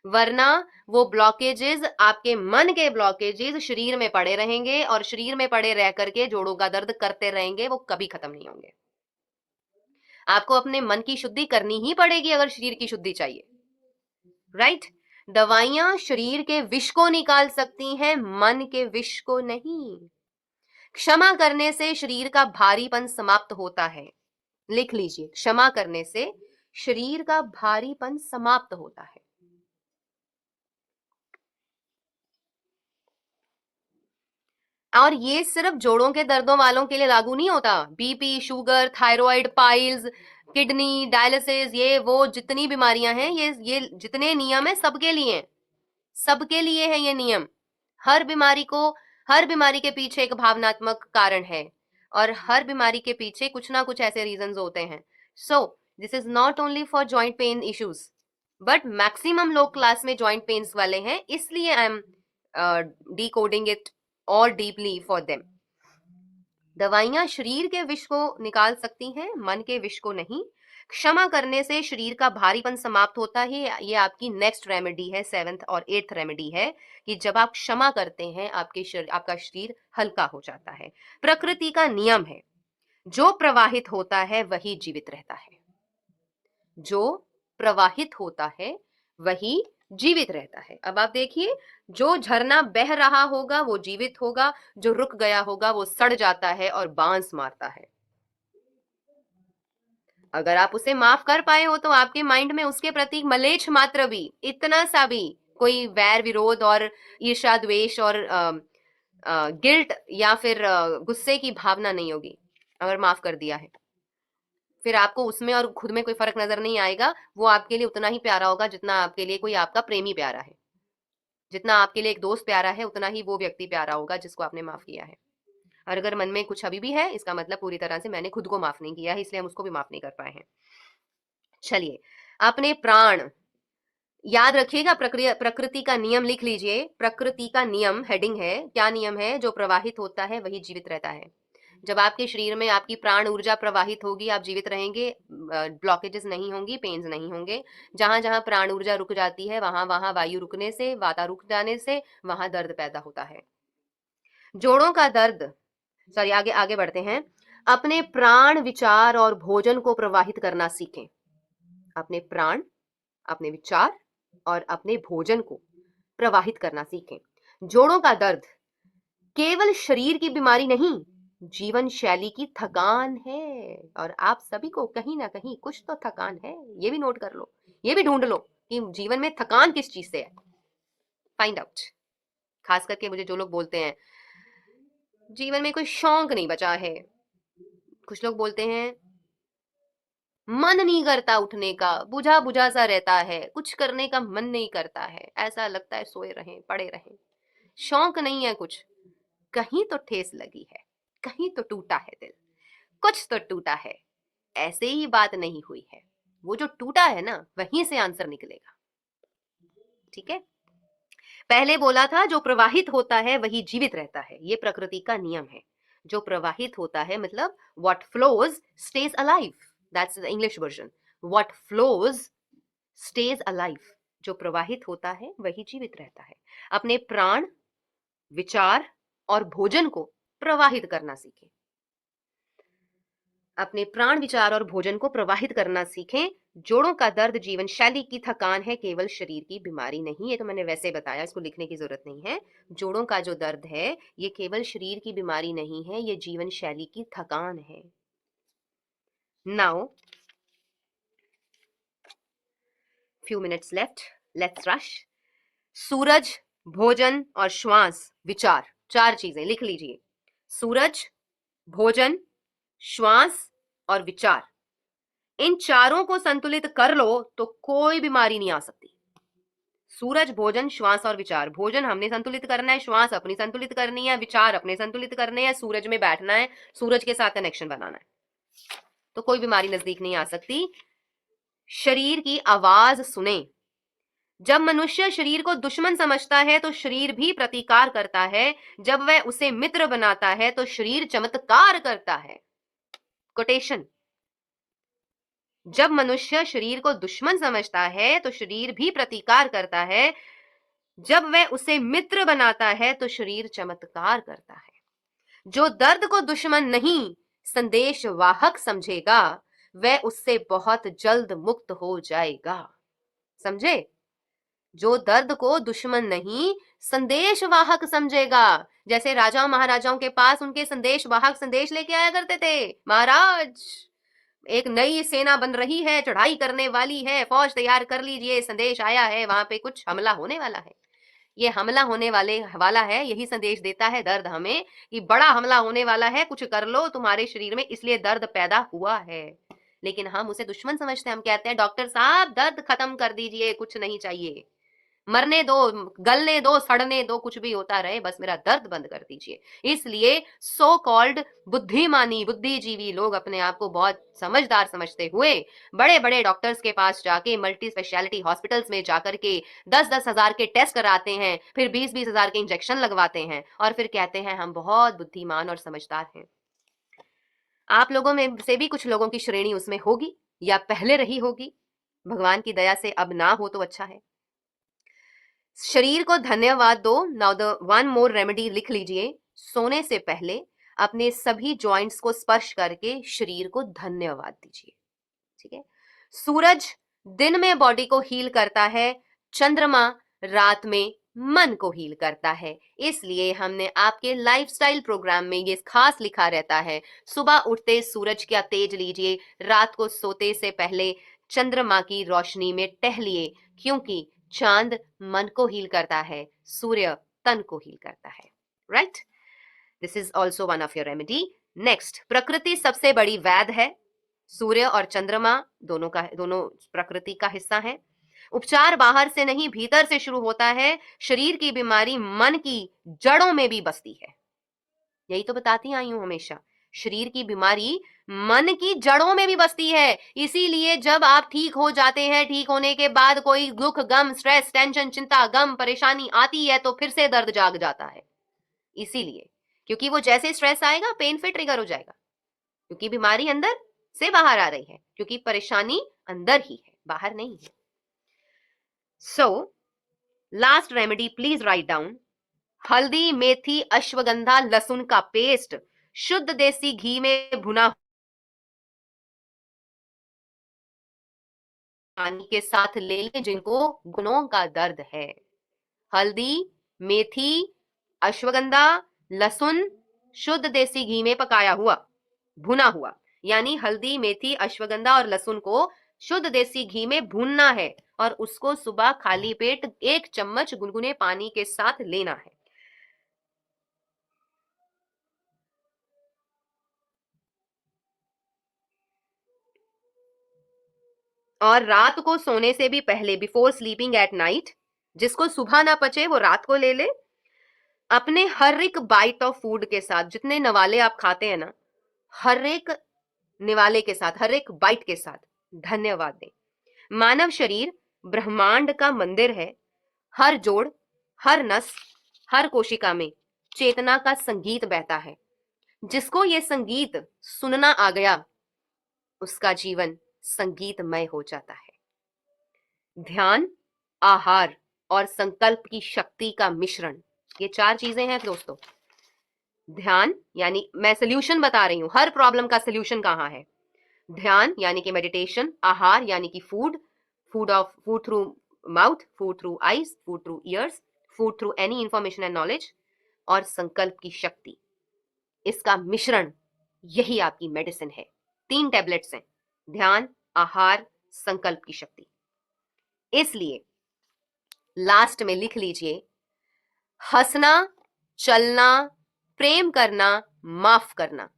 वरना वो ब्लॉकेजेस, आपके मन के ब्लॉकेजेस शरीर में पड़े रहेंगे, और शरीर में पड़े रह करके जोड़ों का दर्द करते रहेंगे, वो कभी खत्म नहीं होंगे। आपको अपने मन की शुद्धि करनी ही पड़ेगी अगर शरीर की शुद्धि चाहिए, राइट? दवाइयां शरीर के विष को निकाल सकती हैं, मन के विष को नहीं। क्षमा करने से शरीर का भारीपन समाप्त होता है। लिख लीजिए, क्षमा करने से शरीर का भारीपन समाप्त होता है। और ये सिर्फ जोड़ों के दर्दों वालों के लिए लागू नहीं होता। BP, sugar, thyroid, piles, kidney, dialysis, ये वो जितनी बीमारियां हैं, ये जितने नियम है सबके लिए हैं, सबके लिए है ये नियम। हर बीमारी के पीछे एक भावनात्मक कारण है, और हर बीमारी के पीछे कुछ ना कुछ ऐसे रीजंस होते हैं। So this is not only for joint pain issues, but maximum लोग क्लास में जॉइंट पेन्स वाले हैं, इसलिए आई एम डिकोडिंग इट और डीपली फॉर देम। दवाइयां शरीर के विष को निकाल सकती हैं, मन के विष को नहीं। क्षमा करने से शरीर का भारीपन समाप्त होता है। ये आपकी नेक्स्ट रेमेडी है, 7th और 8th रेमेडी है, कि जब आप क्षमा करते हैं आपका शरीर हल्का हो जाता है। प्रकृति का नियम है, जो प्रवाहित होता है वही जीवित रहता है। जो प्रवाहित होता है वही जीवित रहता है। अब आप देखिए, जो झरना बह रहा होगा वो जीवित होगा, जो रुक गया होगा वो सड़ जाता है और बांस मारता है। अगर आप उसे माफ कर पाए हो, तो आपके माइंड में उसके प्रति मलेच्छ मात्र भी, इतना सा भी कोई वैर विरोध और ईर्ष्या, द्वेष और गिल्ट या फिर गुस्से की भावना नहीं होगी। अगर माफ कर दिया है, फिर आपको उसमें और खुद में कोई फर्क नजर नहीं आएगा। वो आपके लिए उतना ही प्यारा होगा जितना आपके लिए कोई आपका प्रेमी प्यारा है। जितना आपके लिए एक दोस्त प्यारा है, उतना ही वो व्यक्ति प्यारा होगा जिसको आपने माफ किया है। और अगर मन में कुछ अभी भी है, इसका मतलब पूरी तरह से मैंने खुद को माफ नहीं किया है, इसलिए हम उसको भी माफ नहीं कर पाए हैं। चलिए, अपने प्राण याद रखिएगा। प्रकृति का नियम लिख लीजिए। प्रकृति का नियम हेडिंग है, क्या नियम है? जो प्रवाहित होता है वही जीवित रहता है। जब आपके शरीर में आपकी प्राण ऊर्जा प्रवाहित होगी, आप जीवित रहेंगे, ब्लॉकेजेस नहीं होंगी, पेन्स नहीं होंगे। जहां जहां प्राण ऊर्जा रुक जाती है, वहां वहां वायु रुकने से, वाता रुक जाने से वहां दर्द पैदा होता है। जोड़ों का दर्द, सॉरी, आगे आगे बढ़ते हैं। अपने प्राण, विचार और भोजन को प्रवाहित करना सीखें। अपने प्राण, अपने विचार और अपने भोजन को प्रवाहित करना सीखें। जोड़ों का दर्द केवल शरीर की बीमारी नहीं, जीवन शैली की थकान है। और आप सभी को कहीं ना कहीं कुछ तो थकान है, ये भी नोट कर लो, ये भी ढूंढ लो कि जीवन में थकान किस चीज से है। Find out. खास करके मुझे जो लोग बोलते हैं जीवन में कोई शौक नहीं बचा है, कुछ लोग बोलते हैं मन नहीं करता उठने का, बुझा बुझा सा रहता है, कुछ करने का मन नहीं करता है, ऐसा लगता है सोए रहें पड़े रहें, शौक नहीं है कुछ, कहीं तो ठेस लगी है, कहीं तो टूटा है दिल, कुछ तो टूटा है। ऐसे ही बात नहीं हुई है, वो जो टूटा है ना वहीं से आंसर निकलेगा। ठीक है, पहले बोला था जो प्रवाहित होता है वही जीवित रहता है, ये प्रकृति का नियम है। जो प्रवाहित होता है मतलब what flows stage alive, that's the English version. What flows stage alive, जो प्रवाहित होता है वही जीवित रहता है। अपने प्राण, विचार और भोजन को प्रवाहित करना सीखें। अपने प्राण, विचार और भोजन को प्रवाहित करना सीखें। जोड़ों का दर्द जीवन शैली की थकान है, केवल शरीर की बीमारी नहीं। ये तो मैंने वैसे बताया, इसको लिखने की जरूरत नहीं है। जोड़ों का जो दर्द है ये केवल शरीर की बीमारी नहीं है, ये जीवन शैली की थकान है। Now few minutes left, let's rush. सूरज, भोजन और श्वास, विचार, चार चीजें लिख लीजिए। सूरज, भोजन, श्वास और विचार, इन चारों को संतुलित कर लो तो कोई बीमारी नहीं आ सकती। सूरज, भोजन, श्वास और विचार। भोजन हमने संतुलित करना है, श्वास अपनी संतुलित करनी है, विचार अपने संतुलित करने हैं, सूरज में बैठना है, सूरज के साथ कनेक्शन बनाना है, तो कोई बीमारी नजदीक नहीं आ सकती। शरीर की आवाज सुने। जब मनुष्य शरीर को दुश्मन समझता है तो शरीर भी प्रतिकार करता है, जब वह उसे मित्र बनाता है तो शरीर चमत्कार करता है। कोटेशन, जब मनुष्य शरीर को दुश्मन समझता है तो शरीर भी प्रतिकार करता है, जब वह उसे मित्र बनाता है तो शरीर चमत्कार करता है। जो दर्द को दुश्मन नहीं संदेश वाहक समझेगा वह उससे बहुत जल्द मुक्त हो जाएगा। समझे? जो दर्द को दुश्मन नहीं संदेश वाहक समझेगा। जैसे राजाओं महाराजाओं के पास उनके संदेश वाहक संदेश लेके आया करते थे, महाराज एक नई सेना बन रही है, चढ़ाई करने वाली है, फौज तैयार कर लीजिए, संदेश आया है, वहां पे कुछ हमला होने वाला है, ये हमला होने वाला है। यही संदेश देता है दर्द हमें कि बड़ा हमला होने वाला है, कुछ कर लो तुम्हारे शरीर में, इसलिए दर्द पैदा हुआ है। लेकिन हम उसे दुश्मन समझते हैं, हम कहते हैं डॉक्टर साहब दर्द खत्म कर दीजिए, कुछ नहीं चाहिए, मरने दो, गलने दो, सड़ने दो, कुछ भी होता रहे, बस मेरा दर्द बंद कर दीजिए। इसलिए सो कॉल्ड बुद्धिमानी बुद्धिजीवी लोग अपने आप को बहुत समझदार समझते हुए बड़े बड़े डॉक्टर्स के पास जाके, मल्टी स्पेशलिटी हॉस्पिटल्स में जाकर के 10-10 हजार के टेस्ट कराते हैं, फिर 20-20 हजार के इंजेक्शन लगवाते हैं और फिर कहते हैं हम बहुत बुद्धिमान और समझदार हैं। आप लोगों में से भी कुछ लोगों की श्रेणी उसमें होगी या पहले रही होगी, भगवान की दया से अब ना हो तो अच्छा है। शरीर को धन्यवाद दो। Now the one more remedy लिख लीजिए। सोने से पहले अपने सभी जॉइंट्स को स्पर्श करके शरीर को धन्यवाद दीजिए। ठीक है। सूरज दिन में बॉडी को हील करता है, चंद्रमा रात में मन को हील करता है। इसलिए हमने आपके लाइफस्टाइल प्रोग्राम में ये खास लिखा रहता है, सुबह उठते सूरज का तेज लीजिए, रात को सोते से पहले चंद्रमा की रोशनी में टहलिए, क्योंकि चांद मन को हील करता है, सूर्य तन को हील करता है। Right, this is also one of your remedy. Next, प्रकृति सबसे बड़ी वैद्य है। सूर्य और चंद्रमा दोनों प्रकृति का हिस्सा है। उपचार बाहर से नहीं भीतर से शुरू होता है। शरीर की बीमारी मन की जड़ों में भी बसती है, यही तो बताती आई हूं हमेशा, शरीर की बीमारी मन की जड़ों में भी बसती है। इसीलिए जब आप ठीक हो जाते हैं, ठीक होने के बाद कोई दुख, गम, स्ट्रेस, टेंशन, चिंता, गम, परेशानी आती है तो फिर से दर्द जाग जाता है। इसीलिए, क्योंकि वो जैसे स्ट्रेस आएगा पेन फिर ट्रिगर हो जाएगा, क्योंकि बीमारी अंदर से बाहर आ रही है, क्योंकि परेशानी अंदर ही है, बाहर नहीं है। So last remedy please write down. हल्दी, मेथी, अश्वगंधा, लहसुन का पेस्ट शुद्ध देसी घी में भुना पानी के साथ ले लें जिनको गुनों का दर्द है। हल्दी, मेथी, अश्वगंधा, लहसुन शुद्ध देसी घी में पकाया हुआ, भुना हुआ। यानी हल्दी, मेथी, अश्वगंधा और लहसुन को शुद्ध देसी घी में भूनना है और उसको सुबह खाली पेट 1 चम्मच गुनगुने पानी के साथ लेना है। और रात को सोने से भी पहले, बिफोर स्लीपिंग एट नाइट, जिसको सुबह ना पचे वो रात को ले ले। अपने हर एक बाइट ऑफ फूड के साथ, जितने नवाले आप खाते हैं ना, हर एक निवाले के साथ, हर एक बाइट के साथ धन्यवाद दें। मानव शरीर ब्रह्मांड का मंदिर है। हर जोड़, हर नस, हर कोशिका में चेतना का संगीत बहता है। जिसको ये संगीत सुनना आ गया, उसका जीवन संगीतमय हो जाता है। ध्यान, आहार और संकल्प की शक्ति का मिश्रण, ये 4 चीजें हैं दोस्तों। ध्यान यानी मैं सोल्यूशन बता रही हूं, हर प्रॉब्लम का सोल्यूशन कहां है। ध्यान यानी कि मेडिटेशन, आहार यानी कि food, food through mouth, food through eyes, food through years, food through any information and knowledge, और संकल्प की शक्ति, इसका मिश्रण, यही आपकी मेडिसिन है। 3 टैबलेट्स हैं, ध्यान, आहार, संकल्प की शक्ति। इसलिए लास्ट में लिख लीजिए, हंसना, चलना, प्रेम करना, माफ करना।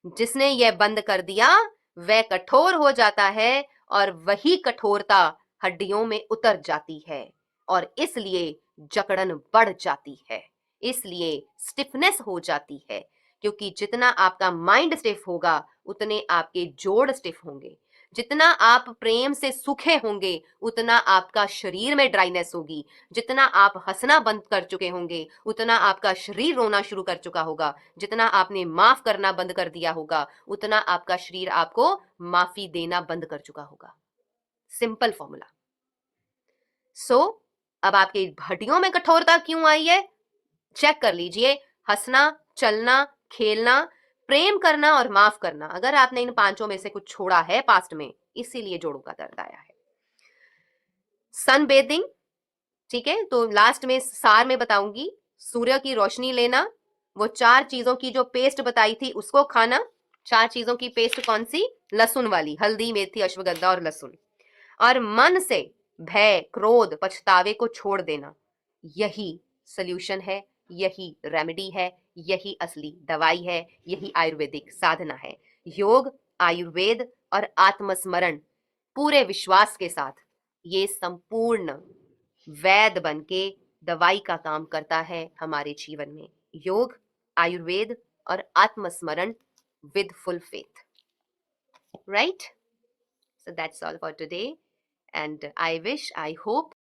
जिसने यह बंद कर दिया वह कठोर हो जाता है और वही कठोरता हड्डियों में उतर जाती है और इसलिए जकड़न बढ़ जाती है, इसलिए स्टिफनेस हो जाती है। क्योंकि जितना आपका माइंड स्टिफ होगा उतने आपके जोड़ स्टिफ होंगे। जितना आप प्रेम से सूखे होंगे उतना आपका शरीर में ड्राइनेस होगी। जितना आप हंसना बंद कर चुके होंगे उतना आपका शरीर रोना शुरू कर चुका होगा। जितना आपने माफ करना बंद कर दिया होगा उतना आपका शरीर आपको माफी देना बंद कर चुका होगा। Simple formula. सो अब आपकी हड्डियों में कठोरता क्यों आई है, चेक कर लीजिए। हंसना, चलना, खेलना, प्रेम करना और माफ करना, अगर आपने इन 5 में से कुछ छोड़ा है पास्ट में, इसीलिए जोड़ों का दर्द आया है। सन बेदिंग, ठीक है, तो लास्ट में सार में बताऊंगी। सूर्य की रोशनी लेना, वो 4 चीजों की जो पेस्ट बताई थी उसको खाना। 4 चीजों की पेस्ट कौन सी? लहसुन वाली, हल्दी, मेथी, अश्वगंधा और लहसुन। और मन से भय, क्रोध, पछतावे को छोड़ देना, यही सोल्यूशन है, यही रेमेडी है, यही असली दवाई है, यही आयुर्वेदिक साधना है। योग, आयुर्वेद और आत्मस्मरण पूरे विश्वास के साथ ये संपूर्ण वैद बन के दवाई का काम करता है हमारे जीवन में। योग, आयुर्वेद और आत्मस्मरण with full faith, right? So that's all for today, and I wish, I hope